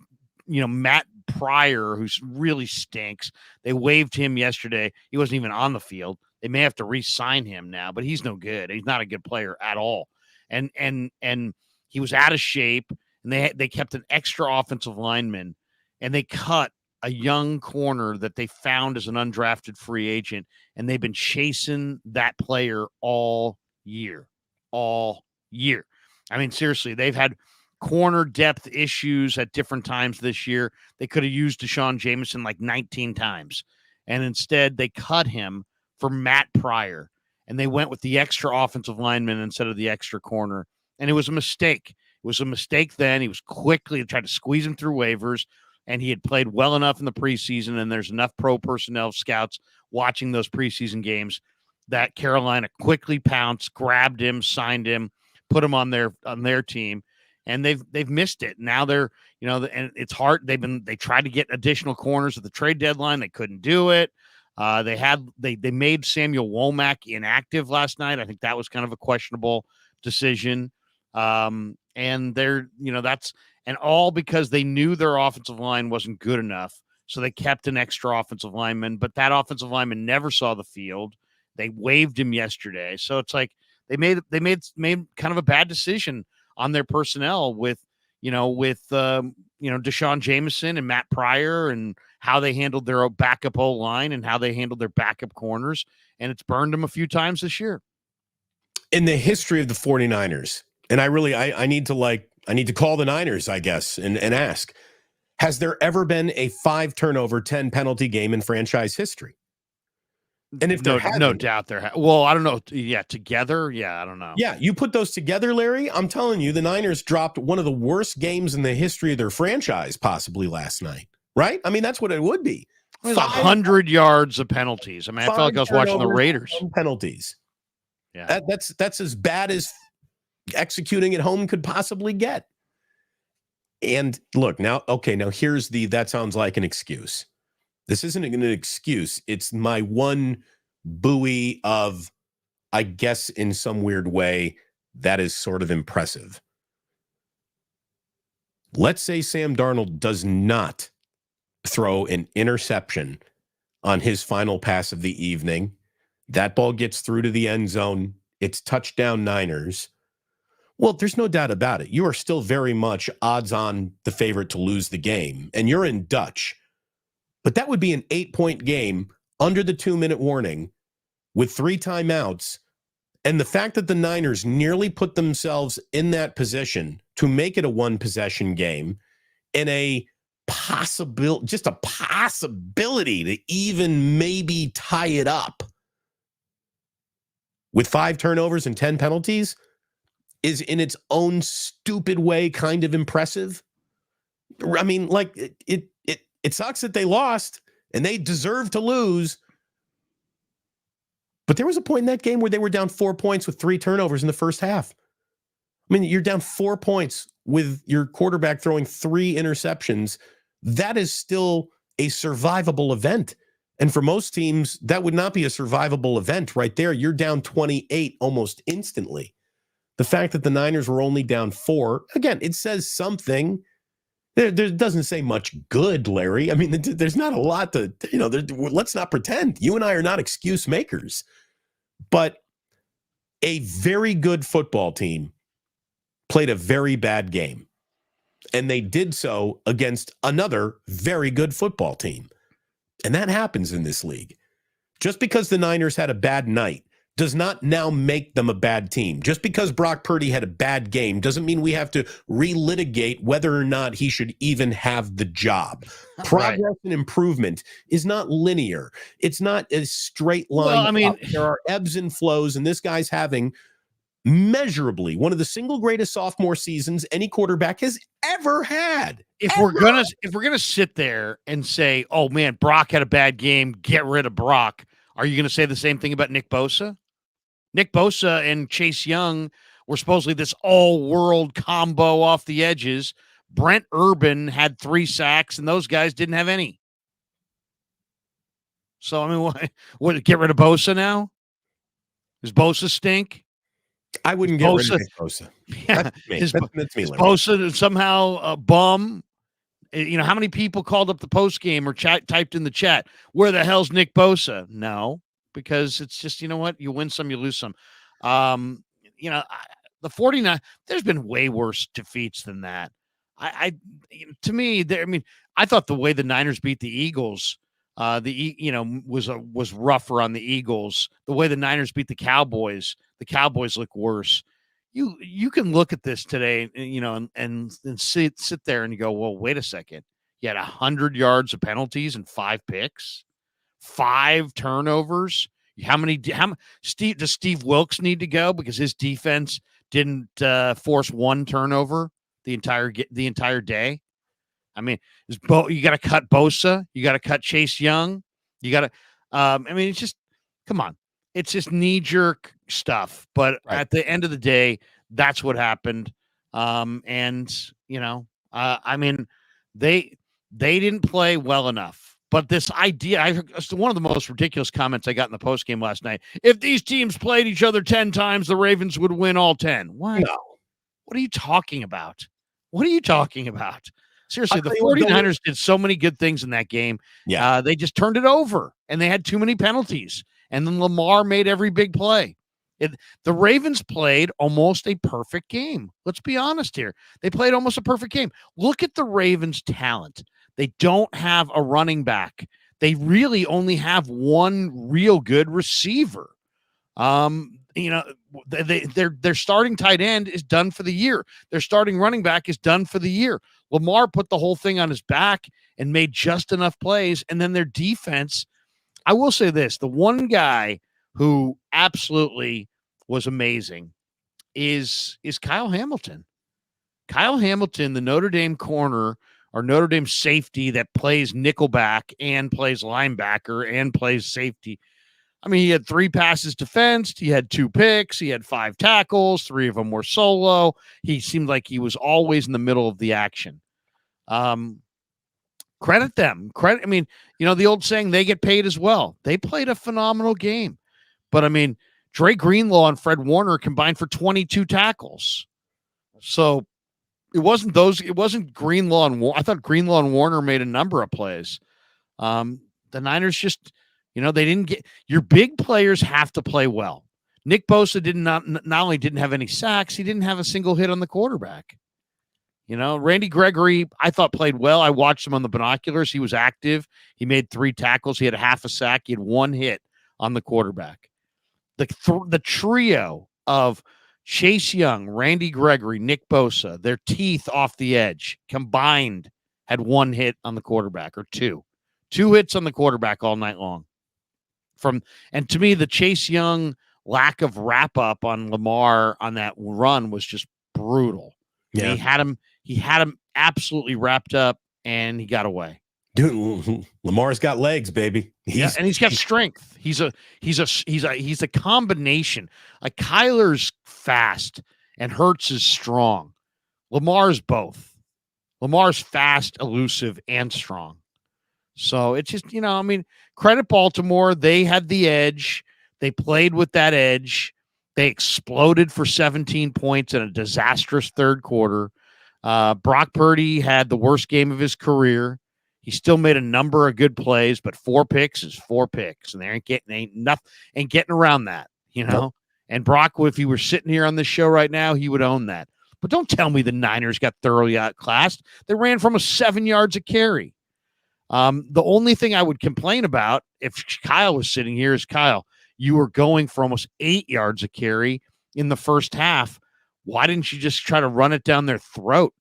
Matt Pryor, who really stinks. They waived him yesterday. He wasn't even on the field. They may have to re-sign him now, but he's no good. He's not a good player at all. And he was out of shape, and they kept an extra offensive lineman. And they cut a young corner that they found as an undrafted free agent, and they've been chasing that player all year. I mean, seriously, they've had corner depth issues at different times this year. They could have used Deshaun Jameson like 19 times, and instead they cut him for Matt Pryor, and they went with the extra offensive lineman instead of the extra corner, and it was a mistake. It was a mistake then. He was quickly tried to squeeze him through waivers. And he had played well enough in the preseason, and there's enough pro personnel scouts watching those preseason games that Carolina quickly pounced, grabbed him, signed him, put him on their team, and they've missed it. Now they're and it's hard. They tried to get additional corners at the trade deadline, they couldn't do it. They made Samuel Womack inactive last night. I think that was kind of a questionable decision. And they're that's. And all because they knew their offensive line wasn't good enough. So they kept an extra offensive lineman, but that offensive lineman never saw the field. They waived him yesterday. So it's like they made kind of a bad decision on their personnel with Deshaun Jameson and Matt Pryor and how they handled their backup O line and how they handled their backup corners. And it's burned them a few times this year. In the history of the 49ers, and I need to call the Niners, I guess, and ask, has there ever been a 5-turnover, 10 penalty game in franchise history? And if no doubt there. Well, I don't know. Yeah, together. Yeah, I don't know. Yeah, you put those together, Larry. I'm telling you, the Niners dropped one of the worst games in the history of their franchise, possibly last night. Right? I mean, that's what it would be. 100 yards of penalties. I mean, I felt like I was watching the Raiders. Penalties. Yeah, that's as bad as executing at home could possibly get. And look, now here's that sounds like an excuse. This isn't an excuse. It's my one buoy of, I guess, in some weird way, that is sort of impressive. Let's say Sam Darnold does not throw an interception on his final pass of the evening. That ball gets through to the end zone. It's touchdown Niners. Well, there's no doubt about it. You are still very much odds on the favorite to lose the game, and you're in Dutch. But that would be an 8-point game under the 2-minute warning with 3 timeouts. And the fact that the Niners nearly put themselves in that position to make it a 1-possession game in just a possibility to even maybe tie it up with 5 turnovers and 10 penalties is in its own stupid way kind of impressive. I mean, like, it sucks that they lost and they deserve to lose. But there was a point in that game where they were down 4 points with 3 turnovers in the first half. I mean, you're down 4 points with your quarterback throwing 3 interceptions. That is still a survivable event. And for most teams, that would not be a survivable event right there. You're down 28 almost instantly. The fact that the Niners were only down 4, again, it says something. There doesn't say much good, Larry. I mean, there's not a lot to, let's not pretend. You and I are not excuse makers. But a very good football team played a very bad game. And they did so against another very good football team. And that happens in this league. Just because the Niners had a bad night does not now make them a bad team. Just because Brock Purdy had a bad game doesn't mean we have to relitigate whether or not he should even have the job. Progress and improvement is not linear. It's not a straight line. Well, I mean, there are ebbs and flows, and this guy's having measurably one of the single greatest sophomore seasons any quarterback has ever had. If we're gonna sit there and say, "Oh man, Brock had a bad game, get rid of Brock," are you going to say the same thing about Nick Bosa? Nick Bosa and Chase Young were supposedly this all-world combo off the edges. Brent Urban had 3 sacks, and those guys didn't have any. So, I mean, what get rid of Bosa now? Does Bosa stink? I wouldn't get rid of Nick Bosa. Yeah, that's me. Is Bosa somehow a bum? How many people called up the post game or typed in the chat, where the hell's Nick Bosa? No, because it's just, you know what? You win some, you lose some. The 49, there's been way worse defeats than that. To me, I thought the way the Niners beat the Eagles, was rougher on the Eagles. The way the Niners beat the Cowboys look worse. You can look at this today, and sit there and you go, well, wait a second. You had 100 yards of penalties and 5 picks, 5 turnovers. Does Steve Wilkes need to go because his defense didn't force 1 turnover the entire day? I mean, you got to cut Bosa, you got to cut Chase Young, you got to. It's just, come on. It's just knee-jerk stuff. But at the end of the day, that's what happened. They didn't play well enough. But this idea, one of the most ridiculous comments I got in the postgame last night. If these teams played each other 10 times, the Ravens would win all 10. What? No. What are you talking about? Seriously, the 49ers did so many good things in that game. Yeah. They just turned it over, and they had too many penalties. And then Lamar made every big play. The Ravens played almost a perfect game. Let's be honest here. They played almost a perfect game. Look at the Ravens' talent. They don't have a running back. They really only have one real good receiver. Their starting tight end is done for the year. Their starting running back is done for the year. Lamar put the whole thing on his back and made just enough plays. And then their defense, I will say this, the one guy who absolutely was amazing is Kyle Hamilton. Kyle Hamilton, the Notre Dame corner or Notre Dame safety that plays nickelback and plays linebacker and plays safety. I mean, he had 3 passes defensed. He had 2 picks. He had 5 tackles. 3 of them were solo. He seemed like he was always in the middle of the action. Credit them. I mean, the old saying, they get paid as well. They played a phenomenal game. But, I mean, Dre Greenlaw and Fred Warner combined for 22 tackles. So it wasn't Greenlaw and Warner. I thought Greenlaw and Warner made a number of plays. The Niners just, they didn't get – your big players have to play well. Nick Bosa not only didn't have any sacks, he didn't have a single hit on the quarterback. Randy Gregory, I thought, played well. I watched him on the binoculars. He was active. He made 3 tackles. He had a half a sack. He had 1 hit on the quarterback. The trio of Chase Young, Randy Gregory, Nick Bosa, their teeth off the edge combined had 1 hit on the quarterback, or 2 hits on the quarterback all night long. And to me, the Chase Young lack of wrap up on Lamar on that run was just brutal. Yeah. He had him absolutely wrapped up, and he got away. Dude, Lamar's got legs, baby. And he's got strength. He's a combination. Like, Kyler's fast and Hurts is strong. Lamar's both. Lamar's fast, elusive, and strong. So it's just, credit Baltimore. They had the edge. They played with that edge. They exploded for 17 points in a disastrous third quarter. Brock Purdy had the worst game of his career. He still made a number of good plays, but 4 picks is 4 picks, and they ain't getting around that, Nope. And Brock, if he were sitting here on this show right now, he would own that. But don't tell me the Niners got thoroughly outclassed. They ran for almost 7 yards a carry. The only thing I would complain about if Kyle was sitting here is, Kyle, you were going for almost 8 yards a carry in the first half. Why didn't you just try to run it down their throat?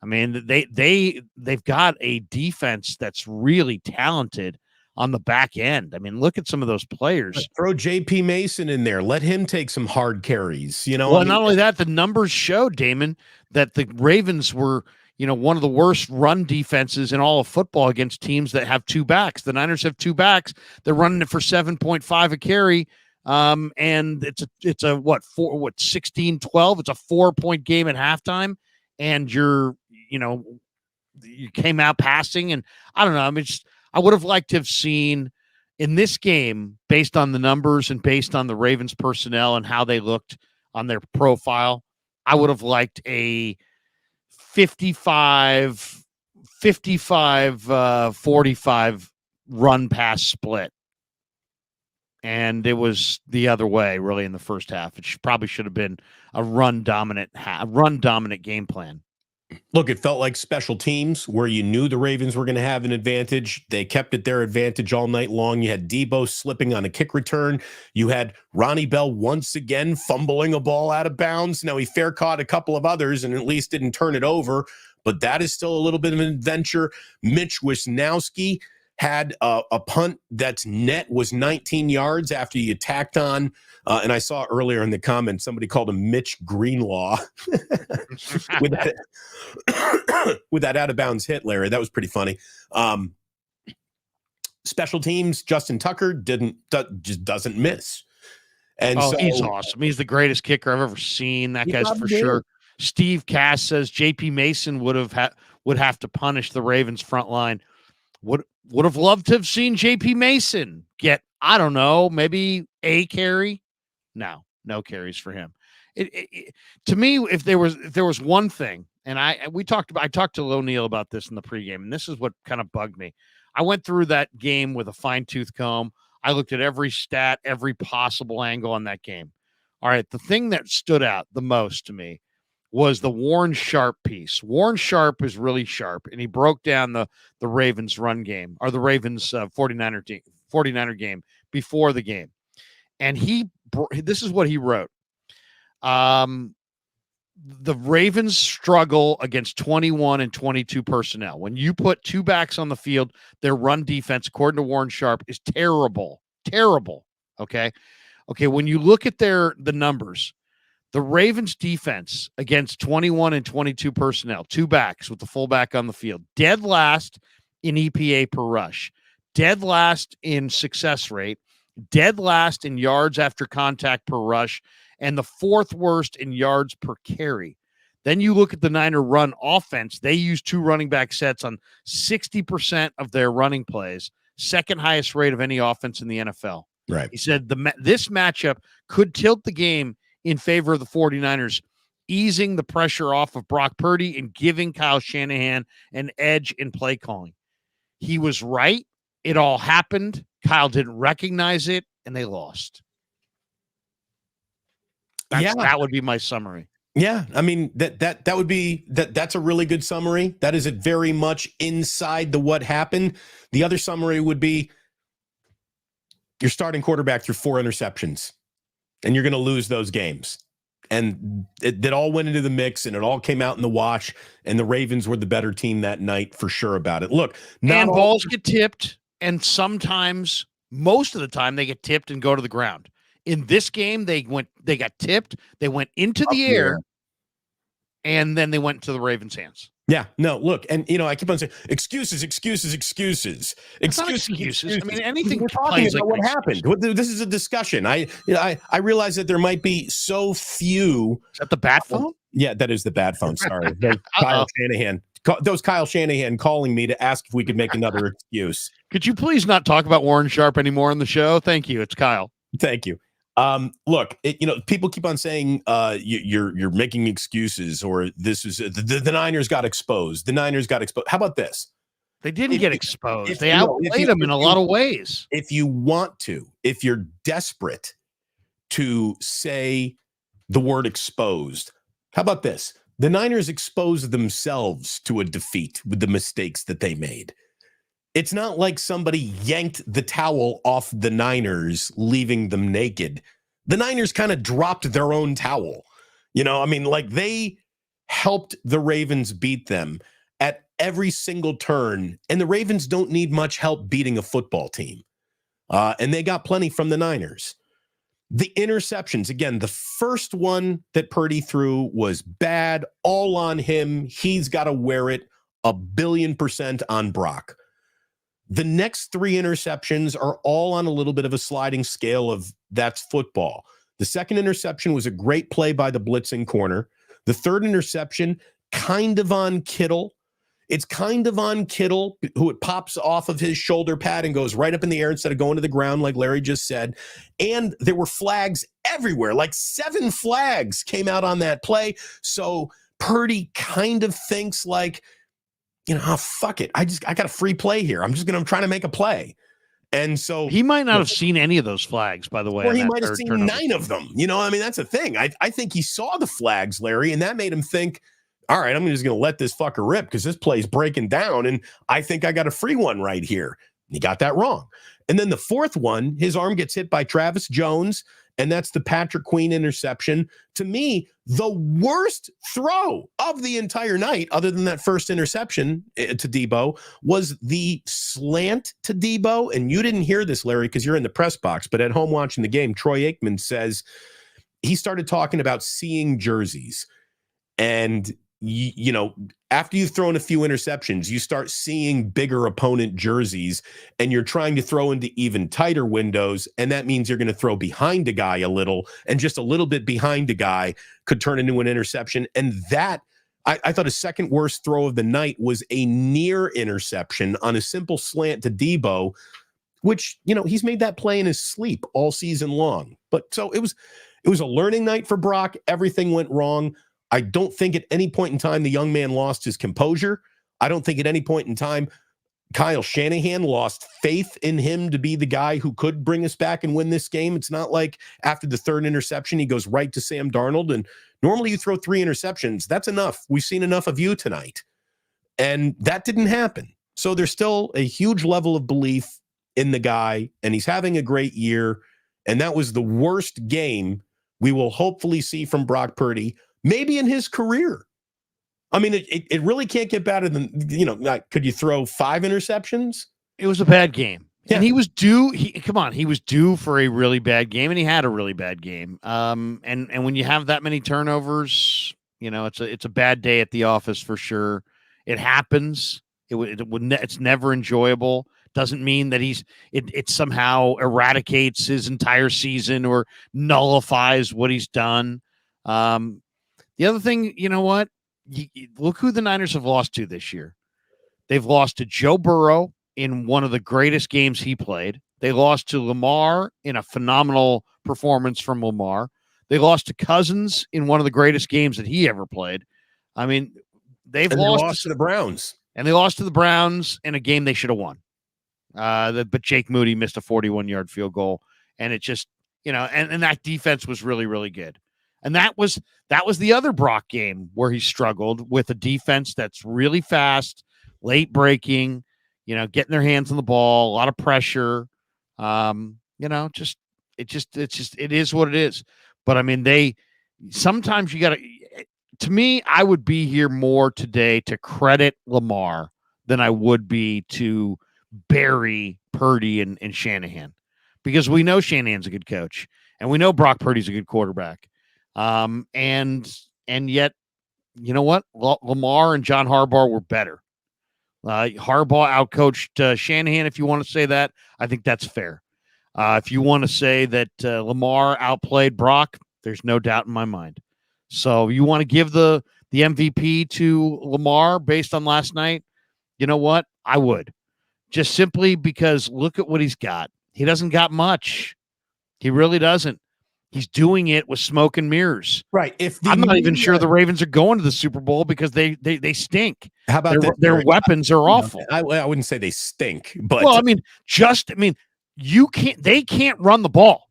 I mean, they've got a defense that's really talented on the back end. I mean, look at some of those players. Throw J.P. Mason in there. Let him take some hard carries. Well, not only that, the numbers show, Damon, that the Ravens were, one of the worst run defenses in all of football against teams that have 2 backs. The Niners have 2 backs. They're running it for 7.5 a carry. And it's a 16-12. It's a 4-point game at halftime. And you came out passing, and I don't know. I mean, I would have liked to have seen in this game, based on the numbers and based on the Ravens personnel and how they looked on their profile, I would have liked a 45 run pass split. And it was the other way, really, in the first half. It probably should have been a run dominant game plan. Look, it felt like special teams where you knew the Ravens were going to have an advantage. They kept it their advantage all night long. You had Debo slipping on a kick return. You had Ronnie Bell once again fumbling a ball out of bounds. Now, he fair caught a couple of others and at least didn't turn it over, but that is still a little bit of an adventure. Mitch Wisnowski had a punt that's net was 19 yards after you tacked on. And I saw earlier in the comments, somebody called him Mitch Greenlaw with that out of bounds hit, Larry. That was pretty funny. Special teams, Justin Tucker just doesn't miss. And so he's awesome. He's the greatest kicker I've ever seen. That guy's for sure. Steve Cass says J.P. Mason would have to punish the Ravens front line. Would have loved to have seen J.P. Mason get, I don't know, maybe a carry. No carries for him. To me, if there was one thing, and I talked to O'Neill about this in the pregame, and this is what kind of bugged me. I went through that game with a fine-tooth comb. I looked at every stat, every possible angle on that game. All right, the thing that stood out the most to me was the Warren Sharp piece. Warren Sharp is really sharp, and he broke down the Ravens run game, or the Ravens 49er game before the game. And this is what he wrote. The Ravens struggle against 21 and 22 personnel. When you put 2 backs on the field, their run defense, according to Warren Sharp, is terrible. Terrible. Okay. When you look at the numbers, the Ravens defense against 21 and 22 personnel, 2 backs with the fullback on the field, dead last in EPA per rush, dead last in success rate, dead last in yards after contact per rush, and the 4th worst in yards per carry. Then you look at the Niner run offense. They use 2 running back sets on 60% of their running plays, second highest rate of any offense in the NFL. Right. He said this matchup could tilt the game in favor of the 49ers, easing the pressure off of Brock Purdy and giving Kyle Shanahan an edge in play calling. He was right. It all happened. Kyle didn't recognize it, and they lost. That would be my summary. Yeah, I mean that would be that's a really good summary. That is it very much inside the what happened. The other summary would be your starting quarterback threw 4 interceptions, and you're going to lose those games. And it all went into the mix, and it all came out in the wash, and the Ravens were the better team that night for sure about it. Look, balls get tipped, and sometimes, most of the time, they get tipped and go to the ground. In this game, they got tipped, they went into the air, and then they went to the Ravens' hands. Yeah, no, look, and I keep on saying excuses. It's not excuses. I mean, anything. We're talking about what happened. This is a discussion. I realize that there might be so few. Is that the bat phone? Yeah, that is the bat phone. Sorry, Kyle Shanahan. Those Kyle Shanahan calling me to ask if we could make another excuse. Could you please not talk about Warren Sharp anymore on the show? Thank you. It's Kyle. Thank you. Look, people keep on saying you're making excuses, or this is the Niners got exposed. The Niners got exposed. How about this? They didn't get exposed. They outplayed them in a lot of ways. If you want to, if you're desperate to say the word exposed, how about this? The Niners exposed themselves to a defeat with the mistakes that they made. It's not like somebody yanked the towel off the Niners, leaving them naked. The Niners kind of dropped their own towel. They helped the Ravens beat them at every single turn, and the Ravens don't need much help beating a football team. And they got plenty from the Niners. The interceptions, again, the first one that Purdy threw was bad, all on him. He's got to wear it 1,000,000,000% on Brock. The next 3 interceptions are all on a little bit of a sliding scale of that's football. The second interception was a great play by the blitzing corner. The third interception, kind of on Kittle. It's kind of on Kittle, who it pops off of his shoulder pad and goes right up in the air instead of going to the ground, like Larry just said. And there were flags everywhere, like 7 flags came out on that play. So Purdy kind of thinks like, fuck it. I got a free play here. I'm trying to make a play. And so he might not have seen any of those flags, by the way. Or he might have seen 9 of them. That's the thing. I think he saw the flags, Larry, and that made him think, all right, I'm just going to let this fucker rip because this play's breaking down, and I think I got a free one right here. He got that wrong. And then the fourth one, his arm gets hit by Travis Jones, and that's the Patrick Queen interception. To me, the worst throw of the entire night, other than that first interception to Debo, was the slant to Debo. And you didn't hear this, Larry, because you're in the press box, but at home watching the game, Troy Aikman says he started talking about seeing jerseys. And after you've thrown a few interceptions, you start seeing bigger opponent jerseys, and you're trying to throw into even tighter windows. And that means you're going to throw behind a guy a little, and just a little bit behind a guy could turn into an interception. And that, I thought his second worst throw of the night was a near interception on a simple slant to Debo, which, he's made that play in his sleep all season long. But so it was a learning night for Brock. Everything went wrong. I don't think at any point in time the young man lost his composure. I don't think at any point in time Kyle Shanahan lost faith in him to be the guy who could bring us back and win this game. It's not like after the third interception, he goes right to Sam Darnold. And normally you throw 3 interceptions. That's enough. We've seen enough of you tonight. And that didn't happen. So there's still a huge level of belief in the guy, and he's having a great year. And that was the worst game we will hopefully see from Brock Purdy, maybe in his career. I mean, it really can't get better than, could you throw 5 interceptions? It was a bad game. Yeah. And he was due. He was due for a really bad game, and he had a really bad game. And when you have that many turnovers, it's a bad day at the office for sure. It happens. It's never enjoyable. Doesn't mean that it somehow eradicates his entire season or nullifies what he's done. The other thing, you know what? look who the Niners have lost to this year. They've lost to Joe Burrow in one of the greatest games he played. They lost to Lamar in a phenomenal performance from Lamar. They lost to Cousins in one of the greatest games that he ever played. I mean, they lost to the Browns. And they lost to the Browns in a game they should have won. But Jake Moody missed a 41-yard field goal. And it just, and that defense was really, really good. And that was the other Brock game where he struggled with a defense that's really fast, late breaking, getting their hands on the ball, a lot of pressure. It is what it is. But I mean, sometimes you got to me, I would be here more today to credit Lamar than I would be to bury Purdy and Shanahan, because we know Shanahan's a good coach and we know Brock Purdy's a good quarterback. And yet, you know what? Lamar and John Harbaugh were better. Harbaugh outcoached Shanahan. If you want to say that, I think that's fair. If you want to say that Lamar outplayed Brock, there's no doubt in my mind. So you want to give the MVP to Lamar based on last night? You know what? I would. Just simply because look at what he's got. He doesn't got much. He really doesn't. He's doing it with smoke and mirrors. Right. I'm not even sure the Ravens are going to the Super Bowl because they stink. How about their weapons are awful. I wouldn't say they stink, but they can't run the ball.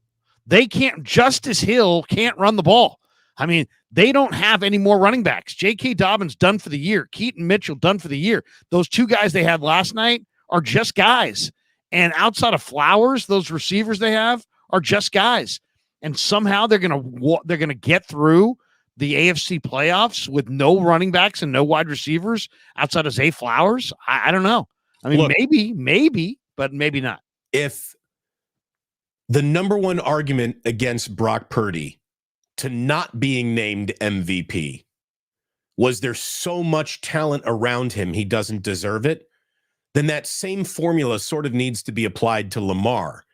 They can't. Justice Hill can't run the ball. I mean, they don't have any more running backs. J.K. Dobbins done for the year. Keaton Mitchell done for the year. Those two guys they had last night are just guys. And outside of Flowers, those receivers they have are just guys. And somehow they're gonna get through the AFC playoffs with no running backs and no wide receivers outside of Zay Flowers. I don't know. I mean, maybe, but maybe not. If the number one argument against Brock Purdy to not being named MVP was there's so much talent around him he doesn't deserve it, then that same formula sort of needs to be applied to Lamar.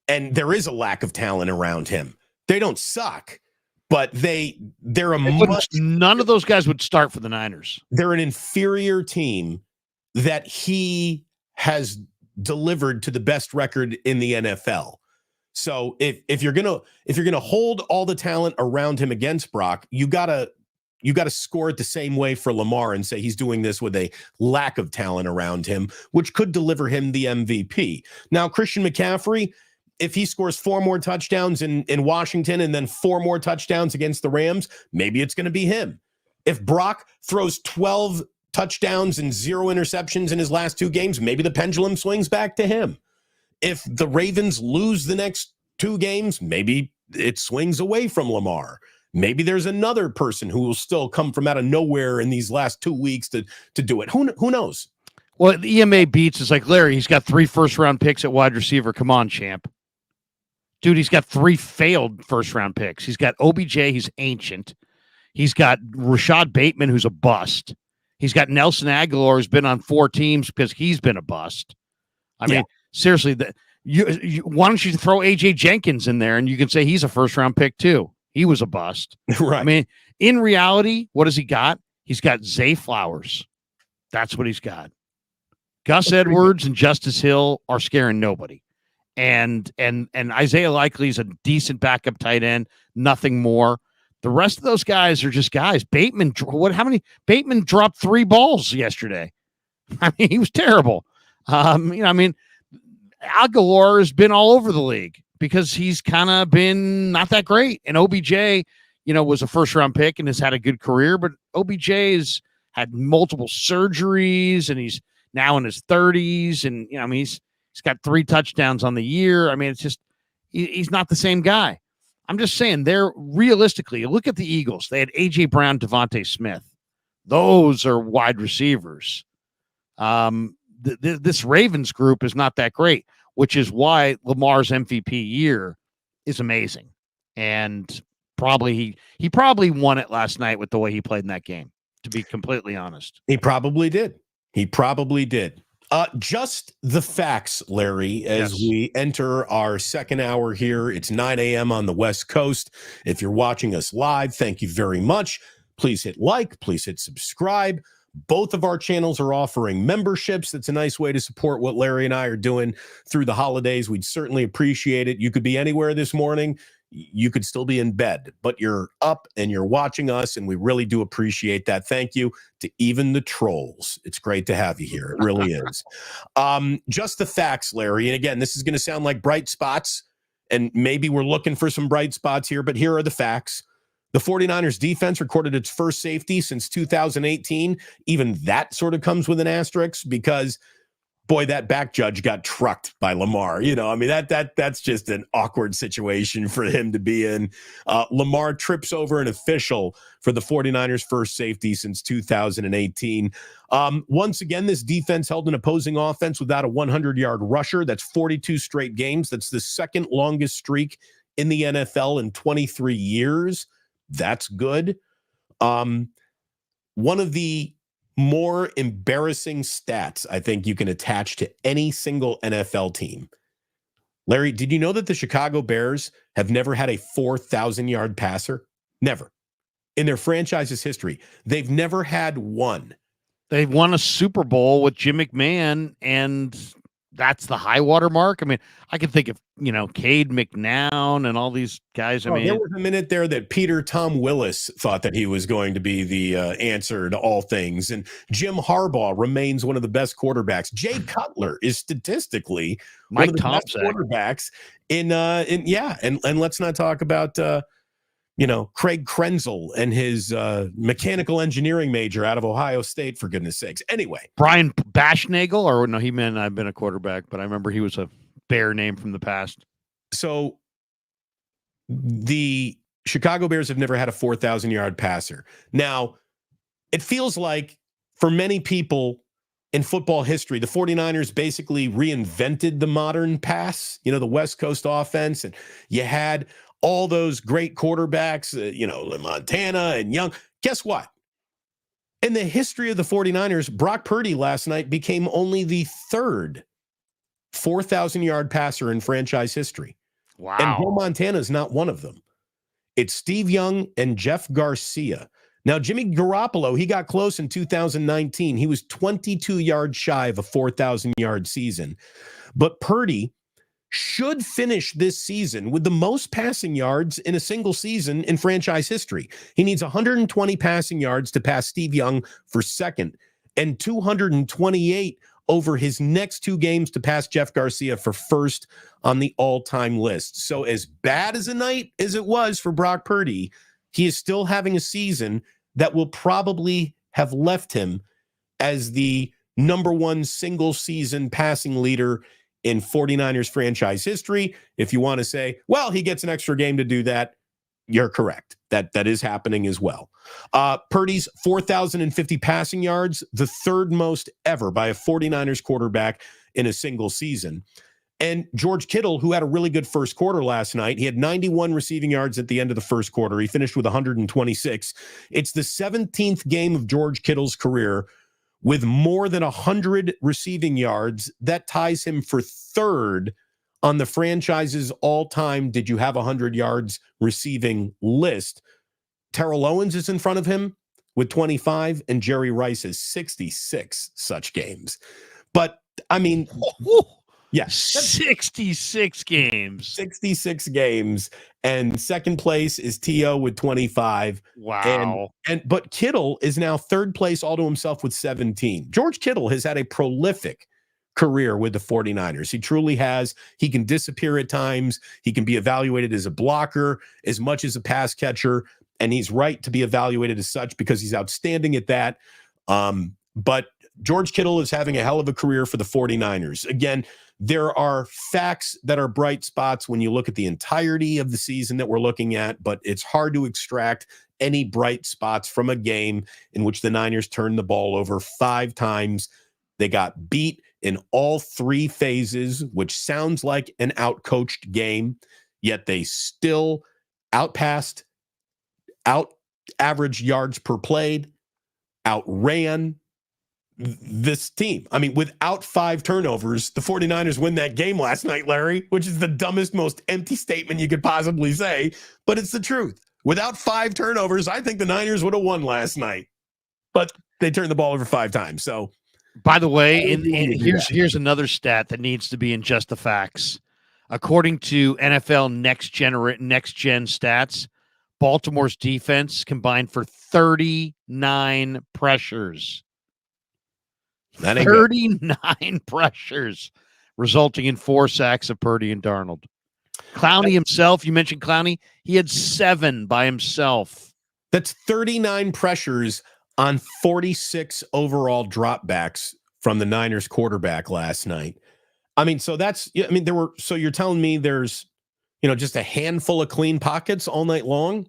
And there is a lack of talent around him. They don't suck, but none of those guys would start for the Niners. They're an inferior team that he has delivered to the best record in the NFL. So if you're gonna hold all the talent around him against Brock, you gotta score it the same way for Lamar and say he's doing this with a lack of talent around him, which could deliver him the MVP. Now, Christian McCaffrey, if he scores 4 more touchdowns in Washington and then 4 more touchdowns against the Rams, maybe it's going to be him. If Brock throws 12 touchdowns and 0 interceptions in his last 2 games, maybe the pendulum swings back to him. If the Ravens lose the next 2 games, maybe it swings away from Lamar. Maybe there's another person who will still come from out of nowhere in these last 2 weeks to do it. Who knows? Well, the EMA beats is like, Larry, he's got 3 first-round picks at wide receiver. Come on, champ. Dude, he's got 3 failed first-round picks. He's got OBJ, he's ancient. He's got Rashad Bateman, who's a bust. He's got Nelson Aguilar, who's been on 4 teams because he's been a bust. I mean, seriously, why don't you throw AJ Jenkins in there and you can say he's a first-round pick too? He was a bust. Right. I mean, in reality, what has he got? He's got Zay Flowers. That's what he's got. Gus Edwards and Justice Hill are scaring nobody. And Isaiah Likely is a decent backup tight end, nothing more. The rest of those guys are just guys. Bateman dropped 3 balls yesterday. I mean, he was terrible. Aguilar has been all over the league because he's kind of been not that great. And OBJ, was a first-round pick and has had a good career, but OBJ has had multiple surgeries and he's now in his 30s. And, he's got 3 touchdowns on the year. I mean, it's just, he's not the same guy. I'm just saying realistically, look at the Eagles. They had A.J. Brown, Devontae Smith. Those are wide receivers. This Ravens group is not that great, which is why Lamar's MVP year is amazing. And he probably won it last night with the way he played in that game, to be completely honest. He probably did. Just the facts, Larry, as we enter our second hour here. It's 9 a.m. on the West Coast. If you're watching us live, thank you very much. Please hit like, please hit subscribe. Both of our channels are offering memberships. That's a nice way to support what Larry and I are doing through the holidays. We'd certainly appreciate it. You could be anywhere this morning. You could still be in bed, but you're up and you're watching us, and we really do appreciate that. Thank you to even the trolls. It's great to have you here. It really is. Just the facts, Larry. And again, this is going to sound like bright spots, and maybe we're looking for some bright spots here, but here are the facts. The 49ers defense recorded its first safety since 2018. Even that sort of comes with an asterisk because, boy, that back judge got trucked by Lamar. That's just an awkward situation for him to be in. Lamar trips over an official for the 49ers' first safety since 2018. Once again, this defense held an opposing offense without a 100-yard rusher. That's 42 straight games. That's the second longest streak in the NFL in 23 years. That's good. One of the more embarrassing stats I think you can attach to any single NFL team. Larry, did you know that the Chicago Bears have never had a 4,000-yard passer? Never. In their franchise's history, they've never had one. They've won a Super Bowl with Jim McMahon, and that's the high water mark. I mean, I can think of, Cade McNown and all these guys. There was a minute there that Tom Willis thought that he was going to be the answer to all things. And Jim Harbaugh remains one of the best quarterbacks. Jay Cutler is statistically one of the best quarterbacks and let's not talk about, Craig Krenzel and his mechanical engineering major out of Ohio State, for goodness sakes. Anyway. Brian Bashnagel, or no, he meant I've been a quarterback, but I remember he was a Bear name from the past. So the Chicago Bears have never had a 4,000-yard passer. Now, it feels like for many people in football history, the 49ers basically reinvented the modern pass, the West Coast offense, and you had all those great quarterbacks, Montana and Young. Guess what? In the history of the 49ers, Brock Purdy last night became only the third 4,000-yard passer in franchise history. Wow. And Joe Montana is not one of them. It's Steve Young and Jeff Garcia. Now, Jimmy Garoppolo, he got close in 2019. He was 22 yards shy of a 4,000-yard season. But Purdy should finish this season with the most passing yards in a single season in franchise history. He needs 120 passing yards to pass Steve Young for second, and 228 over his next two games to pass Jeff Garcia for first on the all-time list. So as bad as a night as it was for Brock Purdy, he is still having a season that will probably have left him as the number one single season passing leader in 49ers franchise history. If you want to say, well, he gets an extra game to do that, you're correct. That is happening as well. Purdy's 4,050 passing yards, the third most ever by a 49ers quarterback in a single season. And George Kittle, who had a really good first quarter last night, he had 91 receiving yards at the end of the first quarter. He finished with 126. It's the 17th game of George Kittle's career with more than 100 receiving yards. That ties him for third on the franchise's all-time did you have 100 yards receiving list. Terrell Owens is in front of him with 25, and Jerry Rice has 66 such games. But, I mean, yeah. 66 games. 66 games. And second place is T.O. with 25. Wow. But Kittle is now third place all to himself with 17. George Kittle has had a prolific career with the 49ers. He truly has. He can disappear at times. He can be evaluated as a blocker as much as a pass catcher, and he's right to be evaluated as such because he's outstanding at that. But George Kittle is having a hell of a career for the 49ers. Again, there are facts that are bright spots when you look at the entirety of the season that we're looking at, but it's hard to extract any bright spots from a game in which the Niners turned the ball over 5 times. They got beat in all 3 phases, which sounds like an outcoached game, yet they still outpassed, out-averaged yards per play, outran this team. I mean, without 5 turnovers, the 49ers win that game last night, Larry, which is the dumbest, most empty statement you could possibly say, but it's the truth. Without 5 turnovers, I think the Niners would have won last night. But they turned the ball over 5 times. So, by the way, here's another stat that needs to be in Just the Facts. According to NFL Next Gen stats, Baltimore's defense combined for 39 pressures. 39 pressures, resulting in 4 sacks of Purdy and Darnold. Clowney himself, you mentioned Clowney, he had 7 by himself. That's 39 pressures on 46 overall dropbacks from the Niners quarterback last night. I mean, so you're telling me there's, just a handful of clean pockets all night long?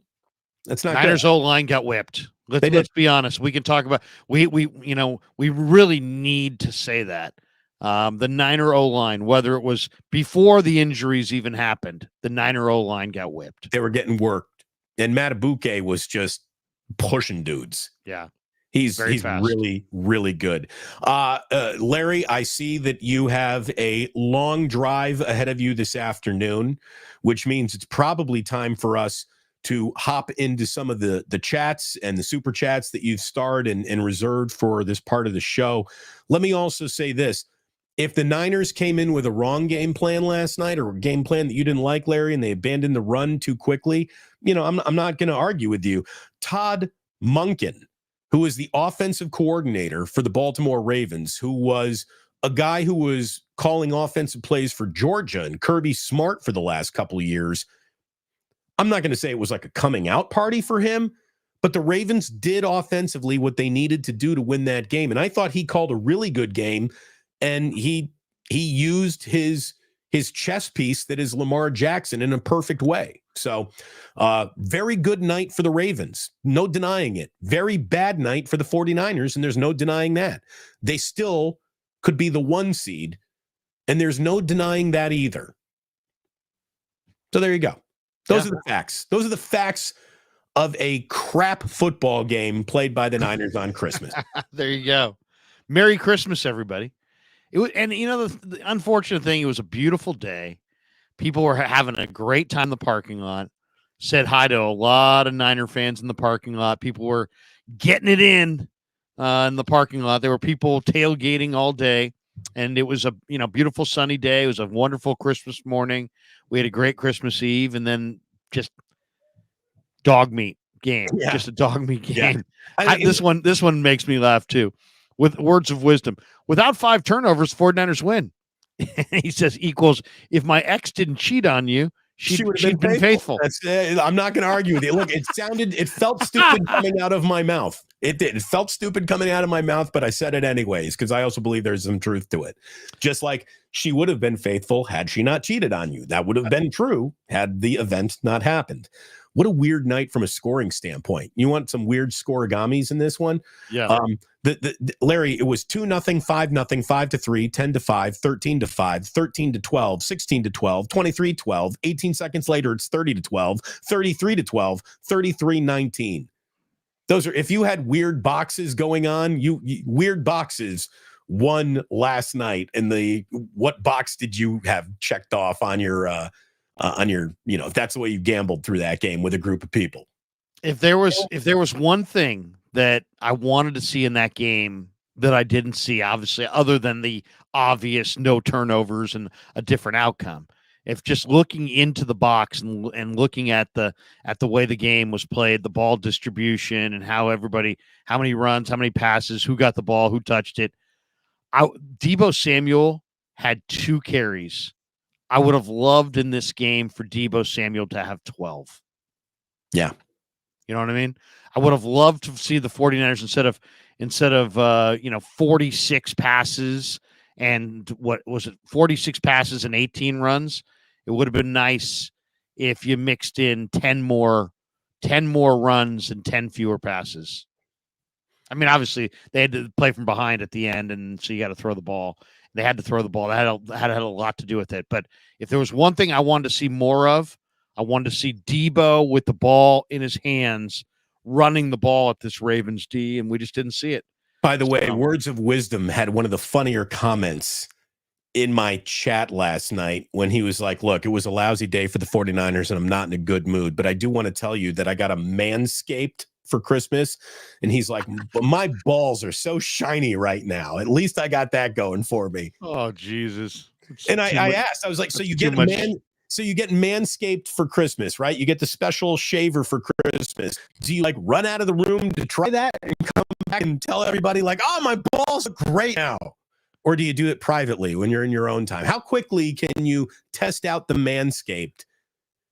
That's not Niners good. O-line got whipped. Let's be honest. We can talk about, we really need to say that. The Niner O-line, whether it was before the injuries even happened, the Niner O-line got whipped. They were getting worked. And Matabuke was just pushing dudes. Yeah. He's really, really good. Larry, I see that you have a long drive ahead of you this afternoon, which means it's probably time for us to hop into some of the chats and the super chats that you've starred and reserved for this part of the show. Let me also say this. If the Niners came in with a wrong game plan last night, or a game plan that you didn't like, Larry, and they abandoned the run too quickly, I'm not going to argue with you. Todd Monken, who is the offensive coordinator for the Baltimore Ravens, who was a guy who was calling offensive plays for Georgia and Kirby Smart for the last couple of years. I'm not going to say it was like a coming out party for him, but the Ravens did offensively what they needed to do to win that game. And I thought he called a really good game, and he used his chess piece that is Lamar Jackson in a perfect way. So very good night for the Ravens. No denying it. Very bad night for the 49ers, and there's no denying that. They still could be the 1 seed, and there's no denying that either. So there you go. Those are the facts. Those are the facts of a crap football game played by the Niners on Christmas. There you go. Merry Christmas, everybody. The unfortunate thing, it was a beautiful day. People were having a great time in the parking lot. Said hi to a lot of Niner fans in the parking lot. People were getting it in the parking lot. There were people tailgating all day, and it was a beautiful sunny day. It was a wonderful Christmas morning. We had a great Christmas Eve, and then just dog meat game. Yeah. Just a dog meat game. Yeah. This one makes me laugh too. With words of wisdom, without 5 turnovers, 49ers win. He says equals, if my ex didn't cheat on you, she'd been faithful. I'm not going to argue with you. Look, it felt stupid coming out of my mouth. It did. It felt stupid coming out of my mouth, but I said it anyways, because I also believe there's some truth to it. Just like she would have been faithful had she not cheated on you. That would have been true had the event not happened. What a weird night from a scoring standpoint. You want some weird scorigamis in this one? Yeah. Larry, it was 2-0, 5-0, 5-3, 10-5, 13-5, 13-12, 16-12, 23-12. 18 seconds later, it's 30-12, 33-12, 33-19. Those are, if you had weird boxes going on, you weird boxes won last night. And what box did you have checked off on your if that's the way you gambled through that game with a group of people? If there was one thing that I wanted to see in that game that I didn't see, obviously, other than the obvious no turnovers and a different outcome, if just looking into the box and looking at the way the game was played, the ball distribution and how many runs, how many passes, who got the ball, who touched it. Deebo Samuel had 2 carries. I would have loved in this game for Deebo Samuel to have 12. Yeah. You know what I mean? I would have loved to see the 49ers instead of 46 passes and what was it, 46 passes and 18 runs. It would have been nice if you mixed in 10 more runs and 10 fewer passes. I mean, obviously they had to play from behind at the end, and so you got to throw the ball. They had to throw the ball. That had a lot to do with it. But if there was one thing I wanted to see more of, I wanted to see Deebo with the ball in his hands, running the ball at this Ravens D, and we just didn't see it. By the way, Words of Wisdom had one of the funnier comments in my chat last night when he was like, look, it was a lousy day for the 49ers and I'm not in a good mood, but I do want to tell you that I got a Manscaped for Christmas. And he's like, my balls are so shiny right now. At least I got that going for me. Oh, Jesus. And I asked, I was like, so you get Manscaped for Christmas, right? You get the special shaver for Christmas. Do you like run out of the room to try that and come back and tell everybody like, oh, my balls are great now? Or do you do it privately when you're in your own time? How quickly can you test out the Manscaped?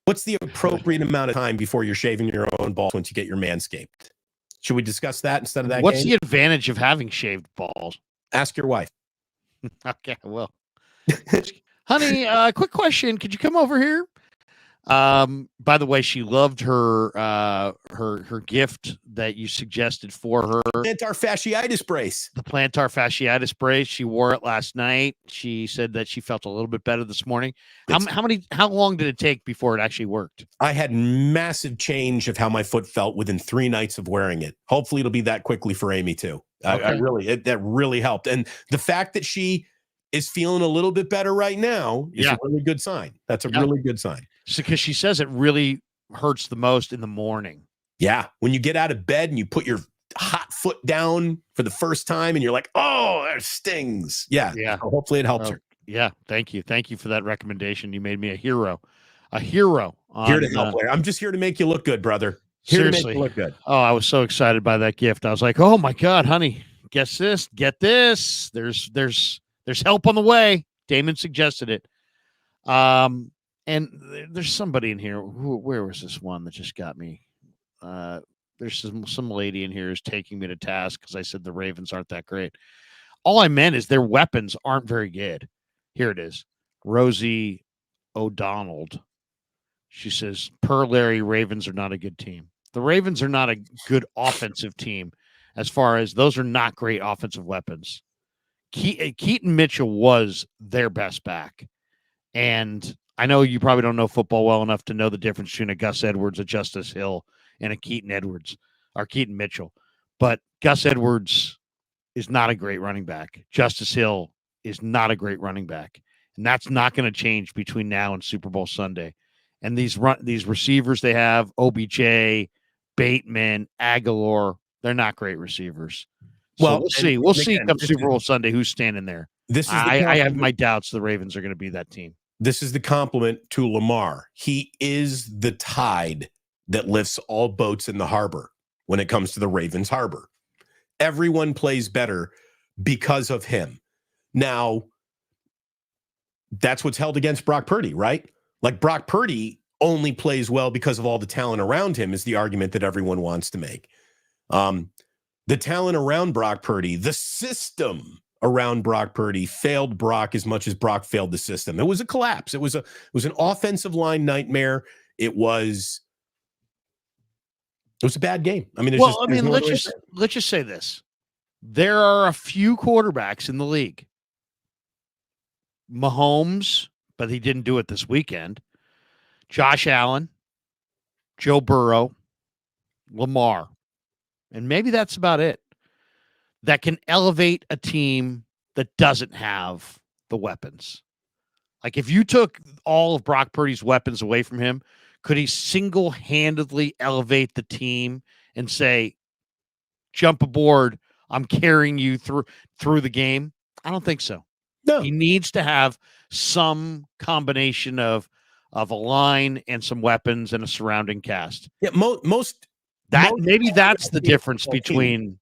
What's the appropriate amount of time before you're shaving your own balls once you get your Manscaped? Should we discuss that instead of that? What's the advantage of having shaved balls? Ask your wife. Okay, well. Honey, quick question. Could you come over here? By the way, she loved her gift that you suggested for her. Plantar fasciitis brace. The plantar fasciitis brace. She wore it last night. She said that she felt a little bit better this morning. How long did it take before it actually worked? I had massive change of how my foot felt within 3 nights of wearing it. Hopefully it'll be that quickly for Amy too. Okay. That really helped. And the fact that she is feeling a little bit better right now is a really good sign. That's a really good sign. Because she says it really hurts the most in the morning. Yeah. When you get out of bed and you put your hot foot down for the first time and you're like, oh, it stings. Yeah. Yeah. So hopefully it helps her. Yeah. Thank you. Thank you for that recommendation. You made me a hero. A hero. Here to help, Larry. I'm just here to make you look good, brother. Seriously. To make you look good. Oh, I was so excited by that gift. I was like, oh my God, honey, guess this, get this. There's help on the way. Damon suggested it. And there's somebody in here. Where was this one that just got me? There's some lady in here who's taking me to task because I said the Ravens aren't that great. All I meant is their weapons aren't very good. Here it is. Rosie O'Donnell. She says, per Larry, Ravens are not a good team. The Ravens are not a good offensive team as far as those are not great offensive weapons. Keaton Mitchell was their best back. And I know you probably don't know football well enough to know the difference between a Gus Edwards, a Justice Hill, and a Keaton Mitchell. But Gus Edwards is not a great running back. Justice Hill is not a great running back. And that's not going to change between now and Super Bowl Sunday. And these receivers they have, OBJ, Bateman, Aguilar, they're not great receivers. Well, we'll see. We'll see come Super Bowl Sunday who's standing there. I have my doubts the Ravens are going to be that team. This is the compliment to Lamar. He is the tide that lifts all boats in the harbor when it comes to the Ravens harbor. Everyone plays better because of him. Now, that's what's held against Brock Purdy, right? Like Brock Purdy only plays well because of all the talent around him is the argument that everyone wants to make. The talent around Brock Purdy, the system around Brock Purdy failed Brock as much as Brock failed the system. It was a collapse. It was an offensive line nightmare. It was a bad game. I mean, let's just say this. There are a few quarterbacks in the league. Mahomes, but he didn't do it this weekend. Josh Allen, Joe Burrow, Lamar. And maybe that's about it. That can elevate a team that doesn't have the weapons. Like if you took all of Brock Purdy's weapons away from him, could he single-handedly elevate the team and say, jump aboard, I'm carrying you through the game? I don't think so. No. He needs to have some combination of a line and some weapons and a surrounding cast. Yeah, maybe that's the difference between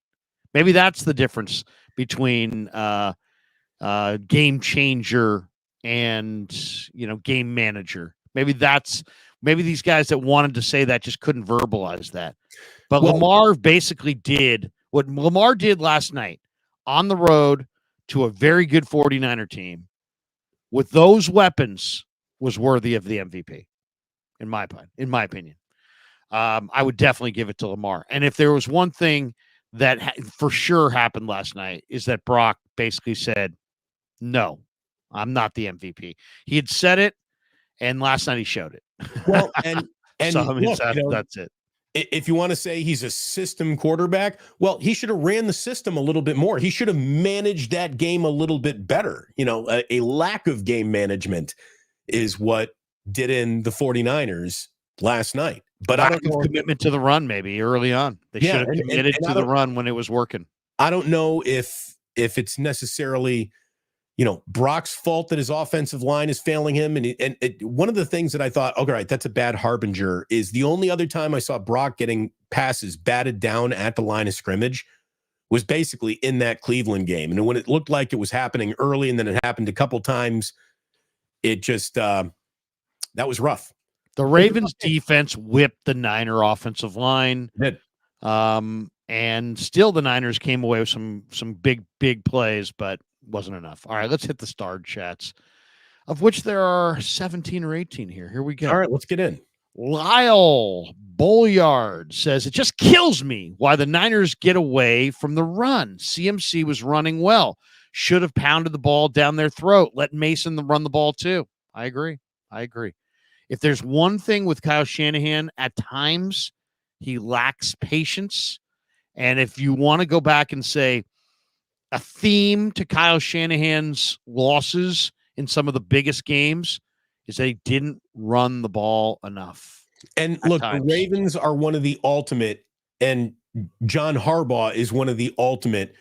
game changer and game manager. Maybe these guys that wanted to say that just couldn't verbalize that. But Lamar basically did what Lamar did last night on the road to a very good 49er team with those weapons was worthy of the MVP, in my opinion. I would definitely give it to Lamar. And if there was one thing that for sure happened last night is that Brock basically said, no, I'm not the MVP. He had said it, and last night he showed it. Well, and so, that's it. If you want to say he's a system quarterback, well, he should have ran the system a little bit more. He should have managed that game a little bit better. A lack of game management is what did in the 49ers last night. But I don't know. Commitment to the run maybe early on. They should have committed to the run when it was working. I don't know if it's necessarily Brock's fault that his offensive line is failing him. And one of the things that I thought, okay, right, that's a bad harbinger, is the only other time I saw Brock getting passes batted down at the line of scrimmage was basically in that Cleveland game. And when it looked like it was happening early and then it happened a couple times, it just, that was rough. The Ravens defense whipped the Niner offensive line. It did. And still the Niners came away with some big plays, but wasn't enough. All right, let's hit the starred chats, of which there are 17 or 18 here. Here we go. All right, let's get in. Lyle Bolliard says, it just kills me why the Niners get away from the run. CMC was running well. Should have pounded the ball down their throat. Let Mason run the ball too. I agree. If there's one thing with Kyle Shanahan, at times he lacks patience. And if you want to go back and say a theme to Kyle Shanahan's losses in some of the biggest games is they didn't run the ball enough. And look, the Ravens are one of the ultimate, and John Harbaugh is one of the ultimate.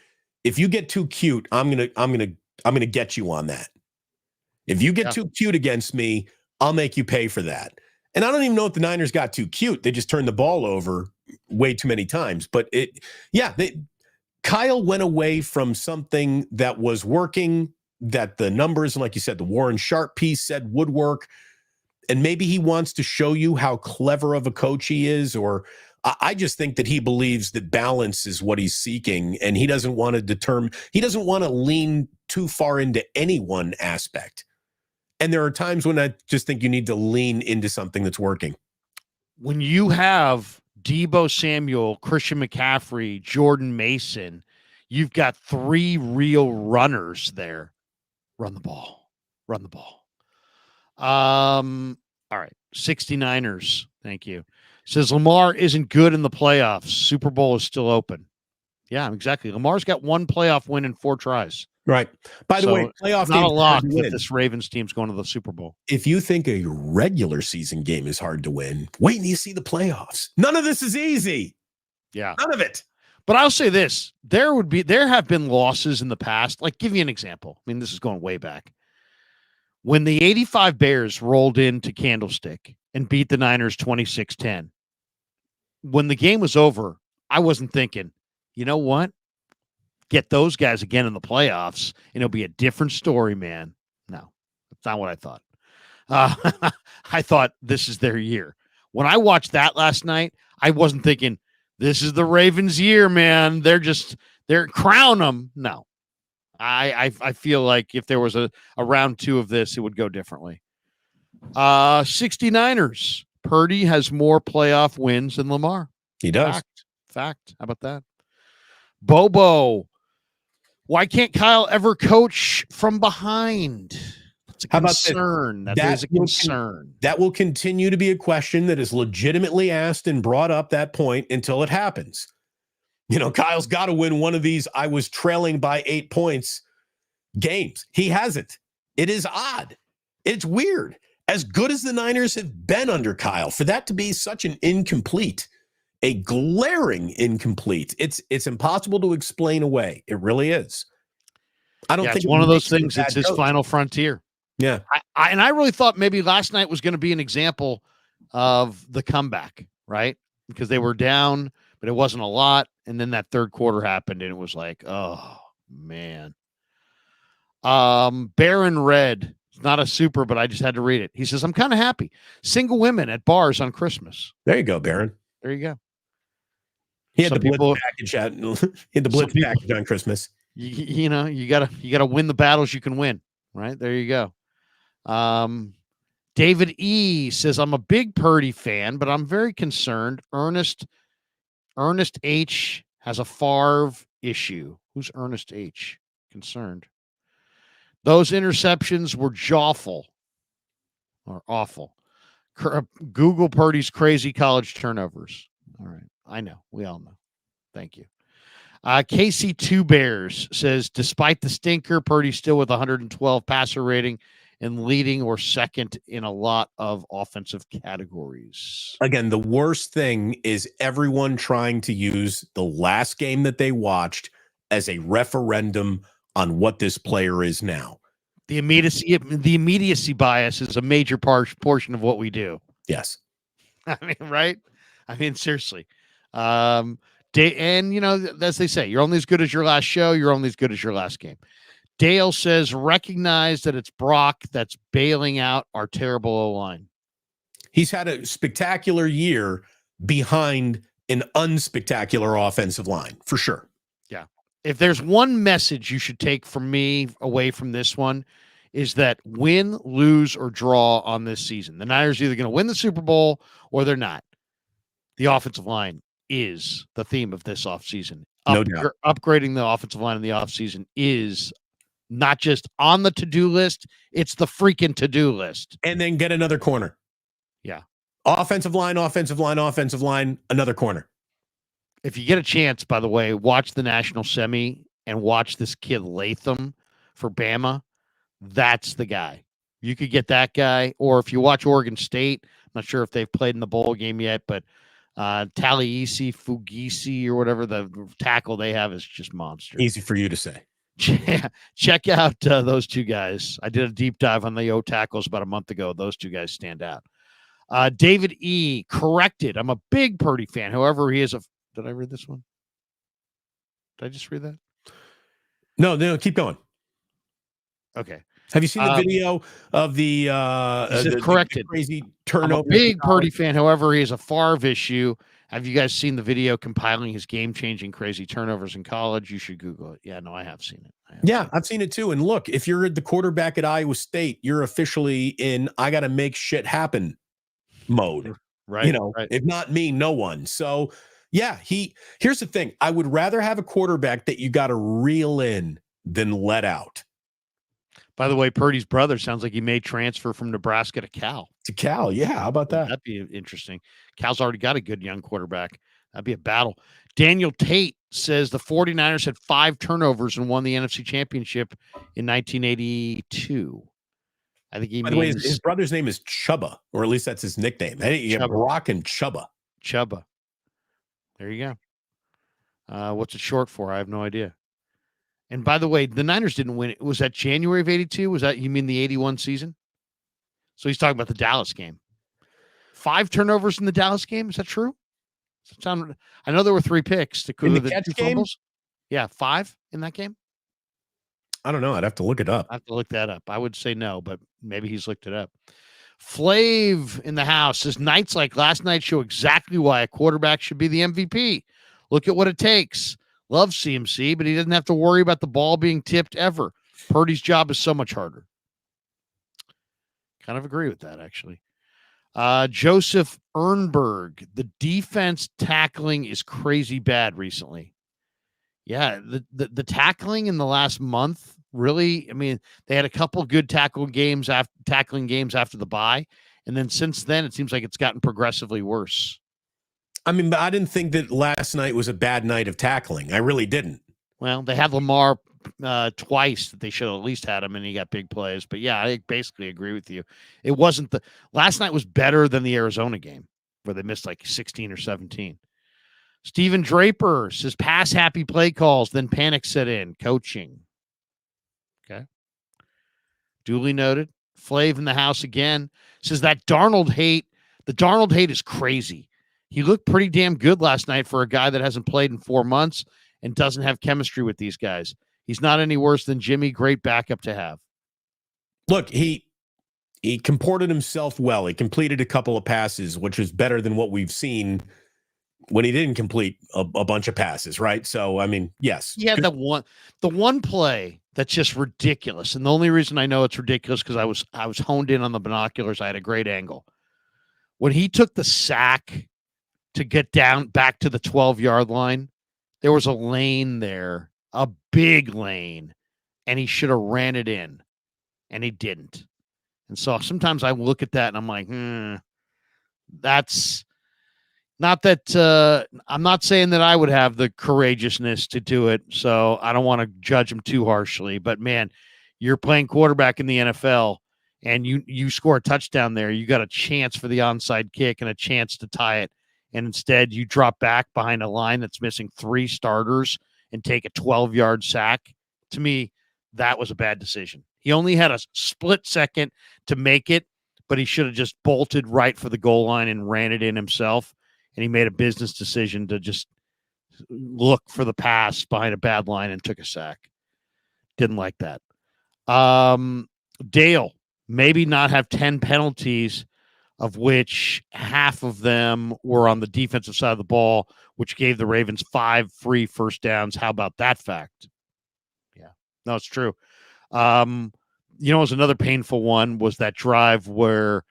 If you get too cute, I'm gonna get you on that. If you get too cute against me, I'll make you pay for that. And I don't even know if the Niners got too cute. They just turned the ball over way too many times. But Kyle went away from something that was working, that the numbers, and like you said, the Warren Sharp piece said would work. And maybe he wants to show you how clever of a coach he is, or I just think that he believes that balance is what he's seeking, and he doesn't want to lean too far into any one aspect. And there are times when I just think you need to lean into something that's working. When you have Deebo Samuel, Christian McCaffrey, Jordan Mason, you've got three real runners there. Run the ball. All right. 69ers. Thank you. Says Lamar isn't good in the playoffs. Super Bowl is still open. Yeah, exactly. Lamar's got one playoff win in 4 tries. Right. By the way, playoff not a lock that this Ravens team's going to the Super Bowl. If you think a regular season game is hard to win, wait until you see the playoffs. None of this is easy. Yeah. None of it. But I'll say this. There have been losses in the past. Like, give you an example. I mean, this is going way back. When the 85 Bears rolled into Candlestick and beat the Niners 26-10, when the game was over, I wasn't thinking, you know what? Get those guys again in the playoffs, and it'll be a different story, man. No, that's not what I thought. I thought this is their year. When I watched that last night, I wasn't thinking, this is the Ravens' year, man. They're crown them. No. I feel like if there was a round 2 of this, it would go differently. 69ers. Purdy has more playoff wins than Lamar. He does. Fact. How about that? Bobo. Why can't Kyle ever coach from behind? That's a concern. That is a concern. That will continue to be a question that is legitimately asked and brought up that point until it happens. Kyle's got to win one of these I was trailing by 8 points games. He hasn't. It is odd. It's weird. As good as the Niners have been under Kyle, for that to be such an incomplete, a glaring incomplete, it's impossible to explain away. It really is. I don't think it's one of those things. It's his final frontier. Yeah. I really thought maybe last night was going to be an example of the comeback, right? Because they were down, but it wasn't a lot. And then that third quarter happened, and it was like, oh, man. Baron Red, it's not a super, but I just had to read it. He says, I'm kind of happy. Single women at bars on Christmas. There you go, Baron. There you go. He had the Blitz package on Christmas. You gotta win the battles you can win. Right there, you go. David E says, I'm a big Purdy fan, but I'm very concerned. Ernest H has a Favre issue. Who's Ernest H? Concerned. Those interceptions were jawful or awful. Google Purdy's crazy college turnovers. All right. I know. We all know. Thank you. Casey Two Bears says, despite the stinker, Purdy's still with 112 passer rating and leading or second in a lot of offensive categories. Again, the worst thing is everyone trying to use the last game that they watched as a referendum on what this player is now. The immediacy bias is a major portion of what we do. Yes. I mean, right? I mean, seriously. And, as they say, you're only as good as your last show. You're only as good as your last game. Dale says, recognize that it's Brock that's bailing out our terrible O-line. He's had a spectacular year behind an unspectacular offensive line, for sure. Yeah. If there's one message you should take from me away from this one, is that win, lose, or draw on this season. The Niners are either going to win the Super Bowl or they're not. The offensive line is the theme of this offseason. No doubt. Upgrading the offensive line in the offseason is not just on the to-do list, it's the freaking to-do list. And then get another corner. Yeah. Offensive line, another corner. If you get a chance, by the way, watch the national semi and watch this kid Latham for Bama. That's the guy. You could get that guy. Or if you watch Oregon State, I'm not sure if they've played in the bowl game yet, but Talieisi, Fugisi, or whatever the tackle they have is just monster. Easy for you to say. Check out those two guys. I did a deep dive on the O tackles about a month ago. Those two guys stand out. David E. corrected. I'm a big Purdy fan. However, he is a... Did I read this one? Did I just read that? No, keep going. Okay. Have you seen the video of the corrected crazy turnover? I'm a big Purdy fan. However, he has a Favre issue. Have you guys seen the video compiling his game-changing crazy turnovers in college? You should Google it. Yeah, no, I have seen it. I've seen it too. And look, if you're the quarterback at Iowa State, you're officially in I got to make shit happen mode. Right. If not me, no one. So, yeah, here's the thing. I would rather have a quarterback that you got to reel in than let out. By the way, Purdy's brother sounds like he may transfer from Nebraska to Cal. Yeah. How about that? That'd be interesting. Cal's already got a good young quarterback. That'd be a battle. Daniel Tate says the 49ers had 5 turnovers and won the NFC Championship in 1982. I think By the way, his brother's name is Chubba, or at least that's his nickname. Hey, you have Brock and Chubba. Chubba. There you go. What's it short for? I have no idea. And by the way, the Niners didn't win. Was that January of 82? Was that, you mean the 81 season? So he's talking about the Dallas game. 5 turnovers in the Dallas game. Is that true? I know there were 3 picks. In the catch game? Yeah, 5 in that game. I don't know. I'd have to look it up. I have to look that up. I would say no, but maybe he's looked it up. Flav in the house says nights like last night show exactly why a quarterback should be the MVP. Look at what it takes. Love CMC, but he doesn't have to worry about the ball being tipped ever. Purdy's job is so much harder. Kind of agree with that, actually. Joseph Ernberg, the defense tackling is crazy bad recently. Yeah, the tackling in the last month, really, I mean, they had a couple good tackling games after the bye, and then since then, it seems like it's gotten progressively worse. I mean, but I didn't think that last night was a bad night of tackling. I really didn't. Well, they had Lamar twice that they should have at least had him, and he got big plays. But yeah, I basically agree with you. It wasn't last night was better than the Arizona game where they missed like 16 or 17. Steven Draper says pass happy play calls, then panic set in. Coaching. Okay. Duly noted. Flav in the house again says that the Darnold hate is crazy. He looked pretty damn good last night for a guy that hasn't played in 4 months and doesn't have chemistry with these guys. He's not any worse than Jimmy. Great backup to have. Look, he comported himself well. He completed a couple of passes, which is better than what we've seen when he didn't complete a bunch of passes, right? So, I mean, yes. He had the one play that's just ridiculous. And the only reason I know it's ridiculous because I was honed in on the binoculars. I had a great angle. When he took the sack to get down back to the 12-yard line, there was a lane there, a big lane, and he should have ran it in, and he didn't. And so sometimes I look at that and I'm like, Not that I'm not saying that I would have the courageousness to do it, so I don't want to judge him too harshly. But man, you're playing quarterback in the NFL, and you score a touchdown there. You got a chance for the onside kick and a chance to tie it, and instead you drop back behind a line that's missing 3 starters and take a 12-yard sack. To me, that was a bad decision. He only had a split second to make it, but he should have just bolted right for the goal line and ran it in himself. And he made a business decision to just look for the pass behind a bad line and took a sack. Didn't like that. Dale, maybe not have 10 penalties, of which half of them were on the defensive side of the ball, which gave the Ravens 5 free first downs. How about that fact? Yeah, no, it's true. It was another painful one was that drive where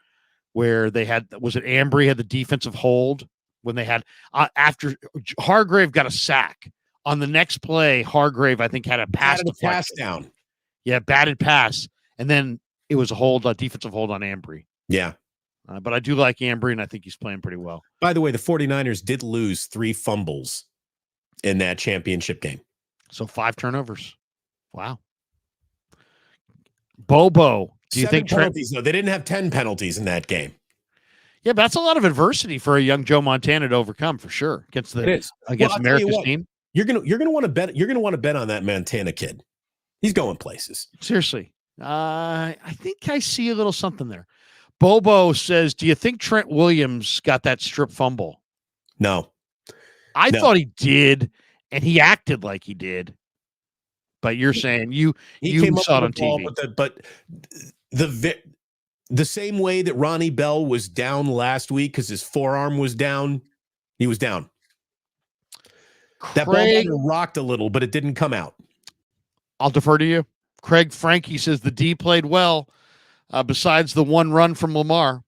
they had, was it Ambry had the defensive hold when they had, after Hargrave got a sack on the next play, Hargrave, I think, had a pass down. Yeah, batted pass. And then it was a defensive hold on Ambry. Yeah. But I do like Ambry, and I think he's playing pretty well. By the way, the 49ers did lose 3 fumbles in that championship game. So 5 turnovers. Wow. Bobo, do you think penalties? No, they didn't have 10 penalties in that game. Yeah, but that's a lot of adversity for a young Joe Montana to overcome, for sure. Against America's team. You're gonna want to bet. You're gonna want to bet on that Montana kid. He's going places. Seriously, I think I see a little something there. Bobo says, "Do you think Trent Williams got that strip fumble?" No, I thought he did, and he acted like he did. But you're saying you saw it on TV. But the same way that Ronnie Bell was down last week because his forearm was down, he was down. That ball rocked a little, but it didn't come out. I'll defer to you. Craig Frankie says the D played well, besides the one run from Lamar.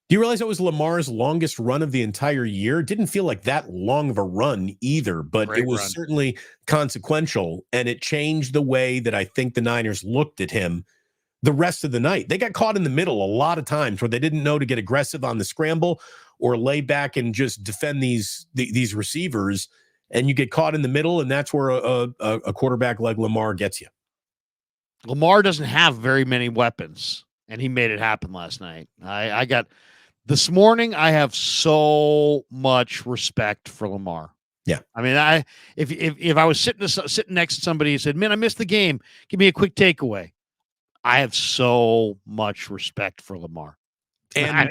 Do you realize that was Lamar's longest run of the entire year? It didn't feel like that long of a run either, but it was certainly consequential, and it changed the way that I think the Niners looked at him the rest of the night. They got caught in the middle a lot of times where they didn't know to get aggressive on the scramble or lay back and just defend these receivers, and you get caught in the middle, and that's where a quarterback like Lamar gets you. Lamar doesn't have very many weapons, and he made it happen last night. This morning, I have so much respect for Lamar. Yeah. I mean, if I was sitting next to somebody and said, "Man, I missed the game. Give me a quick takeaway." I have so much respect for Lamar. And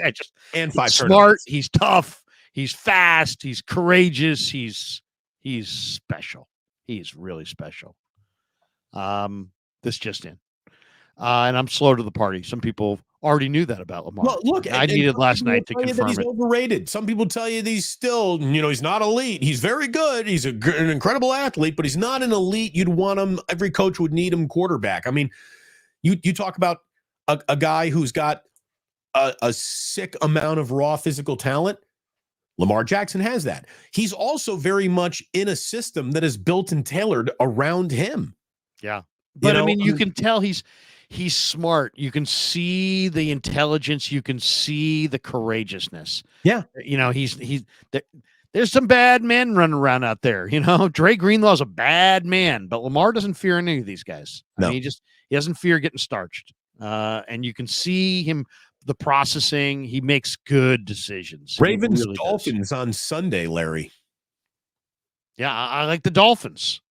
he's 5 smart, turnovers. He's tough, he's fast, he's courageous, he's special. He's really special. This just in. And I'm slow to the party. Some people already knew that about Lamar. Well, look, I needed last night to confirm he's overrated. Some people tell you that he's still, he's not elite. He's very good. He's an incredible athlete, but he's not an elite. You'd want him. Every coach would need him quarterback. I mean, you talk about a guy who's got a sick amount of raw physical talent. Lamar Jackson has that. He's also very much in a system that is built and tailored around him. Yeah. But I mean, you can tell he's smart. You can see the intelligence. You can see the courageousness. Yeah. There's some bad men running around out there. Dre Greenlaw's a bad man, but Lamar doesn't fear any of these guys. No. I mean, he doesn't fear getting starched. And you can see him, the processing. He makes good decisions. Ravens Dolphins on Sunday, Larry. Yeah, I like the Dolphins.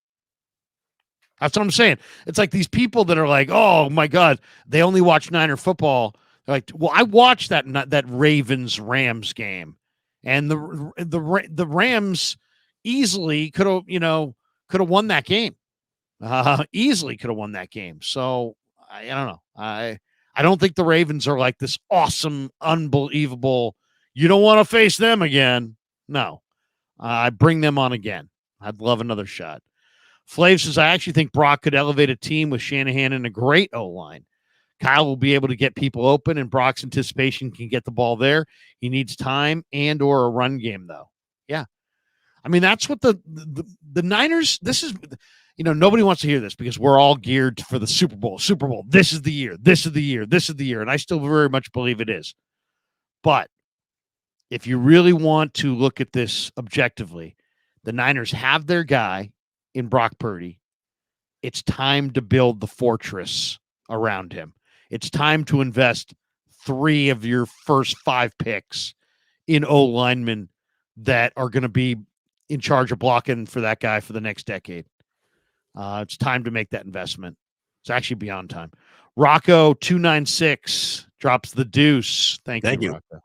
That's what I'm saying. It's like these people that are like, oh my God, they only watch Niner football. They're like, well, I watched that Ravens Rams game, and the Rams easily could have won that game. Easily could have won that game. So I don't know. I don't think the Ravens are like this awesome, unbelievable. You don't want to face them again. No, I bring them on again. I'd love another shot. Flav says, I actually think Brock could elevate a team with Shanahan and a great O-line. Kyle will be able to get people open, and Brock's anticipation can get the ball there. He needs time and or a run game, though. Yeah. I mean, that's what the Niners, this is, nobody wants to hear this because we're all geared for the Super Bowl. This is the year. This is the year. This is the year. And I still very much believe it is. But if you really want to look at this objectively, the Niners have their guy in Brock Purdy. It's time to build the fortress around him. It's time to invest 3 of your first 5 picks in O-linemen that are going to be in charge of blocking for that guy for the next decade. It's time to make that investment. It's actually beyond time. Rocco 296 drops the deuce. Thank you, Rocco.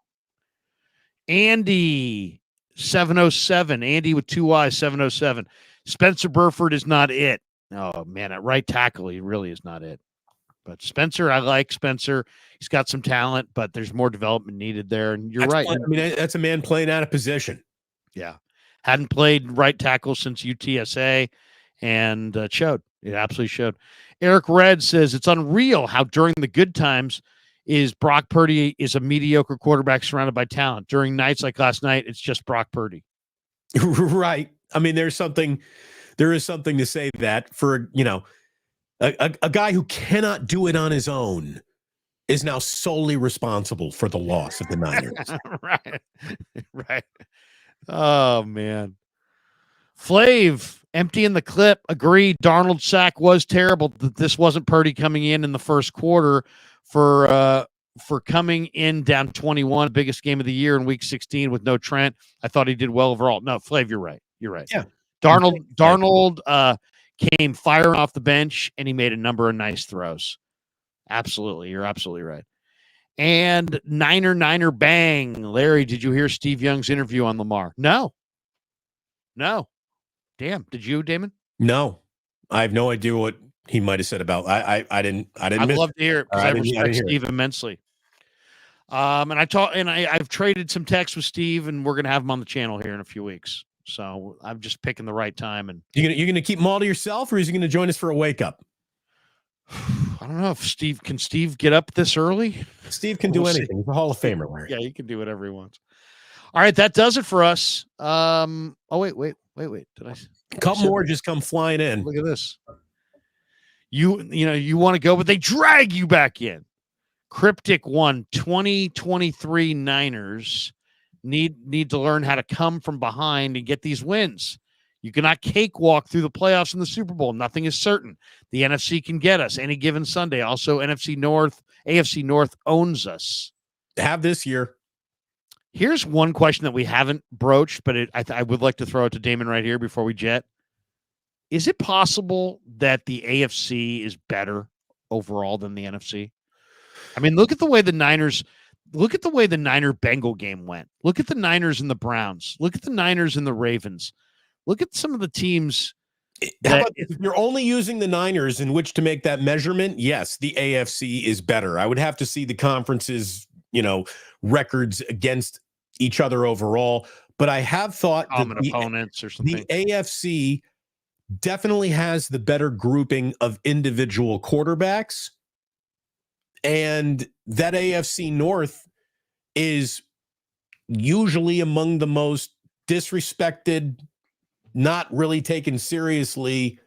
Andy 707. Andy with 2 Y's 707. Spencer Burford is not it. Oh man, at right tackle, he really is not it. But Spencer, I like Spencer. He's got some talent, but there's more development needed there. And you're right. I mean, that's a man playing out of position. Yeah. Hadn't played right tackle since UTSA and showed. It absolutely showed. Eric Red says it's unreal how during the good times is Brock Purdy is a mediocre quarterback surrounded by talent. During nights like last night, it's just Brock Purdy. Right. I mean, there is something to say that for, a guy who cannot do it on his own is now solely responsible for the loss of the Niners. Right. Oh, man. Flav, empty in the clip, agreed. Darnold sack was terrible. This wasn't Purdy coming in the first quarter for coming in down 21, biggest game of the year in week 16 with no Trent. I thought he did well overall. No, Flav, you're right. You're right. Yeah. Darnold came firing off the bench, and he made a number of nice throws. Absolutely. You're absolutely right. And Niner bang. Larry, did you hear Steve Young's interview on Lamar? No. Damn. Did you, Damon? No. I have no idea what he might have said about. I didn't. I'd love to hear it because I respect Steve immensely. And I've traded some texts with Steve, and we're gonna have him on the channel here in a few weeks. So I'm just picking the right time. And you're gonna keep him all to yourself, or is he gonna join us for a wake up? I don't know if Steve can get up this early. Steve can do anything. He's a Hall of Famer, Larry. Yeah, he can do whatever he wants. All right, that does it for us. Oh wait. Did I? A couple more just come flying in. Look at this. You want to go, but they drag you back in. Cryptic 1, 2023 Niners need to learn how to come from behind and get these wins. You cannot cakewalk through the playoffs in the Super Bowl. Nothing is certain. The NFC can get us any given Sunday. Also, AFC North owns us. Have this year. Here's one question that we haven't broached, but I would like to throw it to Damon right here before we jet. Is it possible that the AFC is better overall than the NFC? I mean, look at the way the Niner Bengal game went. Look at the Niners and the Browns. Look at the Niners and the Ravens. Look at some of the teams. If you're only using the Niners in which to make that measurement, yes, the AFC is better. I would have to see the conferences, records against each other overall. But I have thought common opponents or something. The AFC definitely has the better grouping of individual quarterbacks. And that AFC North is usually among the most disrespected, not really taken seriously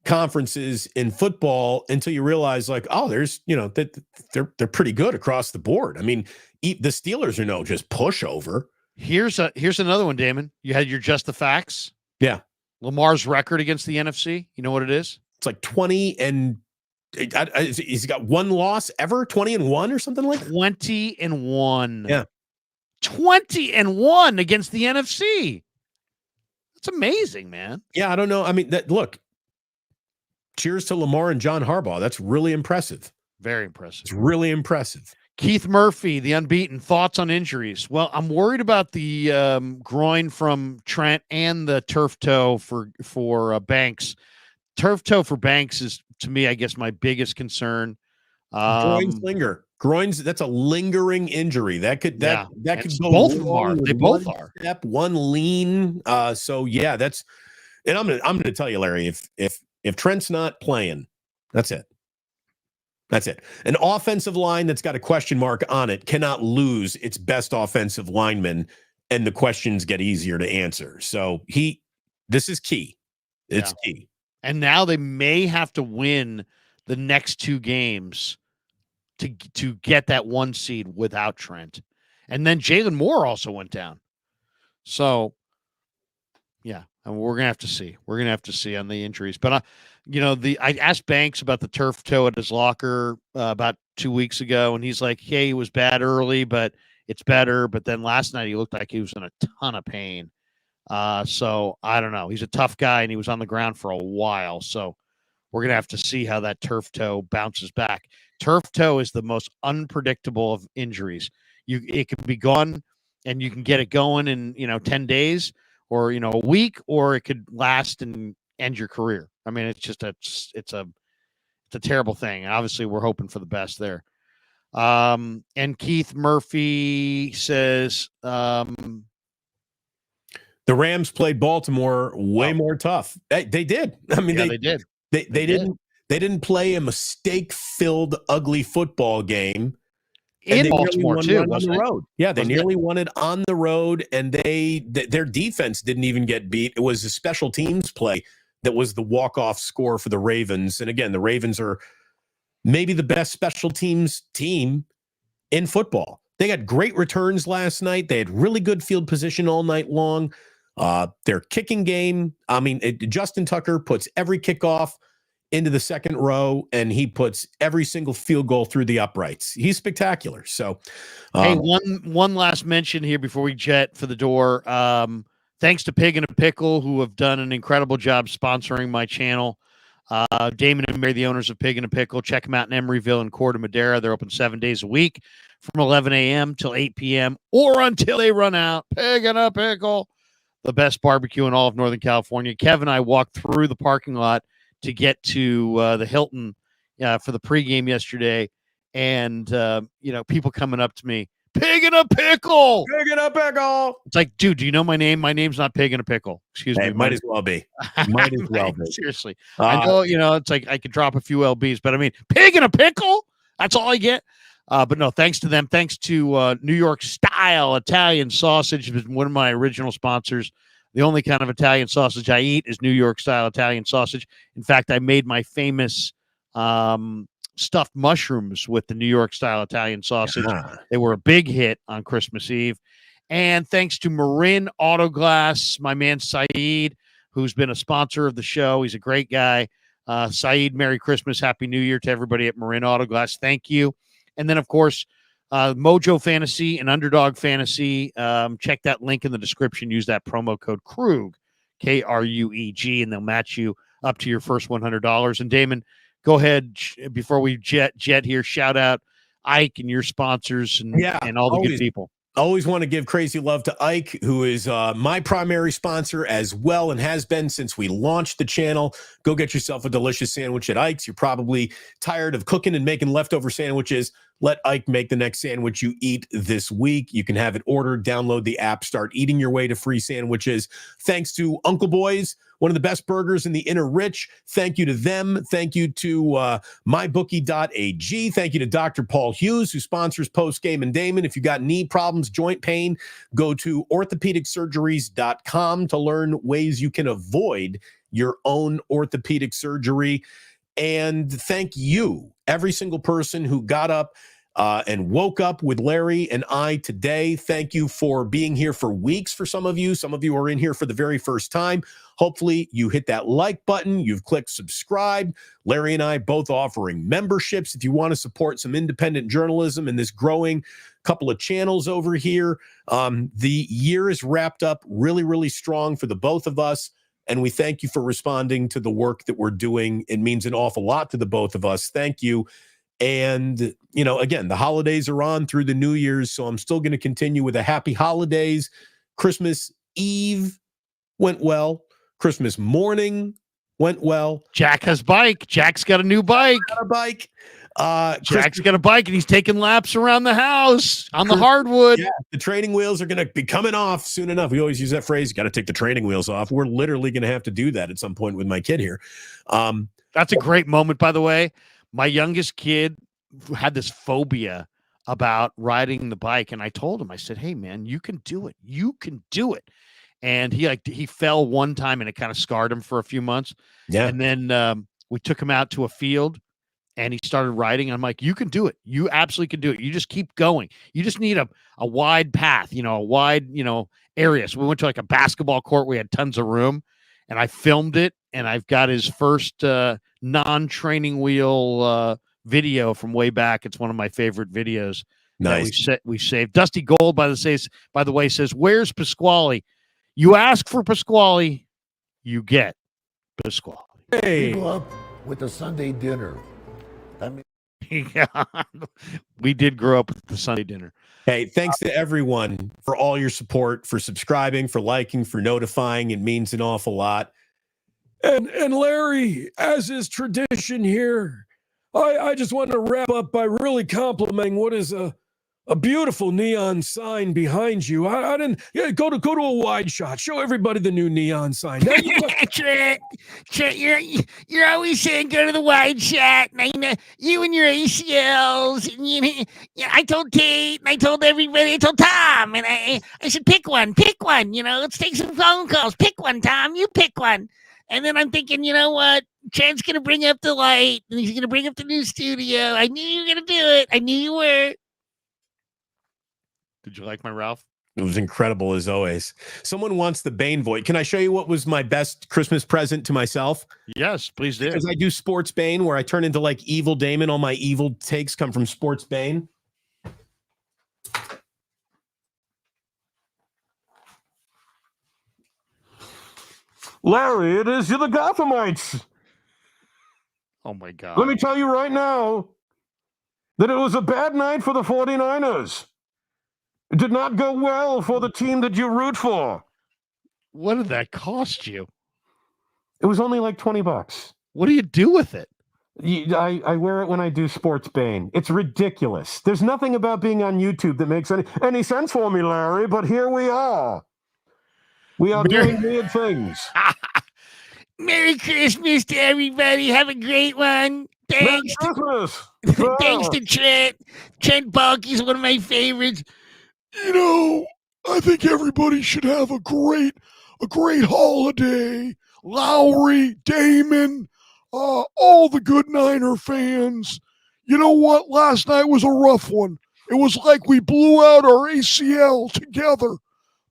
conferences in football until you realize there's, that they're pretty good across the board. I mean, the Steelers are no just pushover. Here's another one, Damon. You had your just the facts. Yeah. Lamar's record against the NFC. You know what it is? It's like 20 and he's got one loss ever, 20-1 or something like that. 20-1. Yeah. 20-1 against the NFC. That's amazing, man. Yeah, I don't know. I mean, look, cheers to Lamar and John Harbaugh. That's really impressive. Very impressive. It's really impressive. Keith Murphy, the unbeaten. Thoughts on injuries? Well, I'm worried about the groin from Trent and the turf toe for Banks. Turf toe for Banks is, to me, I guess, my biggest concern. Groins linger. Groins. That's a lingering injury. That could go. Both of them are. They both are. Step one lean. So yeah, that's. And I'm gonna tell you, Larry, if Trent's not playing, that's it. That's it. An offensive line that's got a question mark on it cannot lose its best offensive lineman, and the questions get easier to answer. So this is key. It's key. And now they may have to win the next 2 games to get that 1 seed without Trent. And then Jalen Moore also went down. So, yeah, and we're going to have to see. We're going to have to see on the injuries. But, I asked Banks about the turf toe at his locker about 2 weeks ago, and he's like, hey, it was bad early, but it's better. But then last night he looked like he was in a ton of pain. So I don't know. He's a tough guy, and he was on the ground for a while. So we're going to have to see how that turf toe bounces back. Turf toe is the most unpredictable of injuries. It could be gone, and you can get it going in 10 days or a week, or it could last and end your career. I mean, it's just it's a terrible thing. Obviously, we're hoping for the best there. And Keith Murphy says the Rams played Baltimore way more tough. They did. I mean, they did. They didn't play a mistake-filled, ugly football game. In Baltimore too, on the road. Yeah, they nearly won it on the road, and their defense didn't even get beat. It was a special teams play that was the walk-off score for the Ravens. And again, the Ravens are maybe the best special teams team in football. They got great returns last night. They had really good field position all night long. Their kicking game, I mean, Justin Tucker puts every kickoff into the second row, and he puts every single field goal through the uprights. He's spectacular. So, hey, one last mention here before we jet for the door. Thanks to Pig and a Pickle, who have done an incredible job sponsoring my channel. Damon and Mary, the owners of Pig and a Pickle, check them out in Emeryville and Corte Madera. They're open 7 days a week from 11 a.m. till 8 p.m. or until they run out. Pig and a Pickle, the best barbecue in all of Northern California. Kevin and I walked through the parking lot to get to the Hilton for the pregame yesterday, and people coming up to me, Pig and a Pickle, Pig and a Pickle. It's like, dude, do you know my name? My name's not Pig and a Pickle. Excuse me. Might as well be. Might as well be. Seriously, I know. It's like I could drop a few lbs, but I mean, Pig and a Pickle. That's all I get. But no, thanks to them. Thanks to New York Style Italian Sausage, has been one of my original sponsors. The only kind of Italian sausage I eat is New York style Italian sausage. In fact, I made my famous stuffed mushrooms with the New York style Italian sausage. They were a big hit on Christmas Eve. And thanks to Marin Autoglass, my man Saeed, who's been a sponsor of the show. He's a great guy. Saeed, Merry Christmas, Happy New Year to everybody at Marin Autoglass. Thank you. And then, of course, Mojo Fantasy and Underdog Fantasy. Check that link in the description. Use that promo code Krug, Krueg, and they'll match you up to your first $100. And Damon, go ahead before we jet here. Shout out Ike and your sponsors and all the good people. Always want to give crazy love to Ike, who is my primary sponsor as well and has been since we launched the channel. Go get yourself a delicious sandwich at Ike's. You're probably tired of cooking and making leftover sandwiches. Let Ike make the next sandwich you eat this week. You can have it ordered, download the app, start eating your way to free sandwiches. Thanks to Uncle Boys, one of the best burgers in the Inner Rich. Thank you to them. Thank you to mybookie.ag. Thank you to Dr. Paul Hughes, who sponsors Postgame and Damon. If you got knee problems, joint pain, go to orthopedicsurgeries.com to learn ways you can avoid your own orthopedic surgery. And thank you, every single person who got up and woke up with Larry and I today. Thank you for being here for weeks for some of you. Some of you are in here for the very first time. Hopefully you hit that like button. You've clicked subscribe. Larry and I both offering memberships if you want to support some independent journalism in this growing couple of channels over here. The year is wrapped up really, really strong for the both of us. And we thank you for responding to the work that we're doing. It means an awful lot to the both of us. Thank you. And, again, the holidays are on through the New Year's, so I'm still going to continue with a happy holidays. Christmas Eve went well. Christmas morning went well. Jack has bike. Jack's got a new bike. Got a bike. Jack's got a bike, and he's taking laps around the house on the hardwood. Yeah, the training wheels are going to be coming off soon enough. We always use that phrase, you got to take the training wheels off. We're literally going to have to do that at some point with my kid here. That's a great moment, by the way. My youngest kid had this phobia about riding the bike, and I told him, I said, hey, man, you can do it. You can do it. And he fell one time, and it kind of scarred him for a few months. Yeah. And then we took him out to a field, And he started writing. I'm like, you can do it. You absolutely can do it. You just keep going. You just need a wide path, a wide, area. So we went to like a basketball court. We had tons of room, and I filmed it. And I've got his first non-training wheel video from way back. It's one of my favorite videos. Nice. That we saved. Dusty Gold, by the way, says, "Where's Pasquale? You ask for Pasquale, you get Pasquale." Hey. We grew up with the Sunday dinner. Yeah, we did grow up with the Sunday dinner. Hey, thanks to everyone for all your support, for subscribing, for liking, for notifying. It means an awful lot. And Larry, as is tradition here, I just want to wrap up by really complimenting what is a beautiful neon sign behind you. I didn't go to a wide shot. Show everybody the new neon sign. Trent, you're always saying go to the wide shot. And I know you and your ACLs. And I told Tate, and I told everybody, I told Tom, and I said pick one. Let's take some phone calls. Pick one, Tom. You pick one. And then I'm thinking, you know what? Trent's gonna bring up the light, and he's gonna bring up the new studio. I knew you were gonna do it. I knew you were. Did you like my Ralph? It was incredible as always. Someone wants the Bane voice. Can I show you what was my best Christmas present to myself? Yes, please do. Because I do Sports Bane, where I turn into like Evil Damon. All my evil takes come from Sports Bane. Larry, it is you, the Gothamites. Oh my God. Let me tell you right now that it was a bad night for the 49ers. It did not go well for the team that you root for. What did that cost you? It was only like $20. What do you do with it? I wear it when I do Sports Bane. It's ridiculous. There's nothing about being on YouTube that makes any sense for me, Larry, but here we are. We are doing weird things. Merry Christmas to everybody. Have a great one. Thanks. Merry Christmas. Thanks to Trent. Trent Baalke's one of my favorites. I think everybody should have a great holiday. Lowry, Damon, all the good Niner fans. You know what? Last night was a rough one. It was like we blew out our ACL together,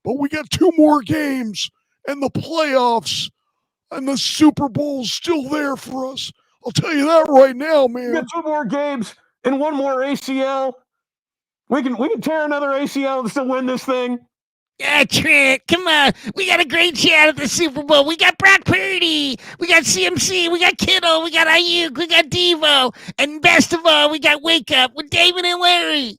but we got 2 more games, and the playoffs and the Super Bowl's still there for us. I'll tell you that right now, man. We got 2 more games and 1 more ACL. We can tear another ACL and still win this thing. Yeah, Trent, come on. We got a great shot at the Super Bowl. We got Brock Purdy. We got CMC. We got Kittle. We got Ayuk. We got Devo. And best of all, we got Wake Up with David and Larry.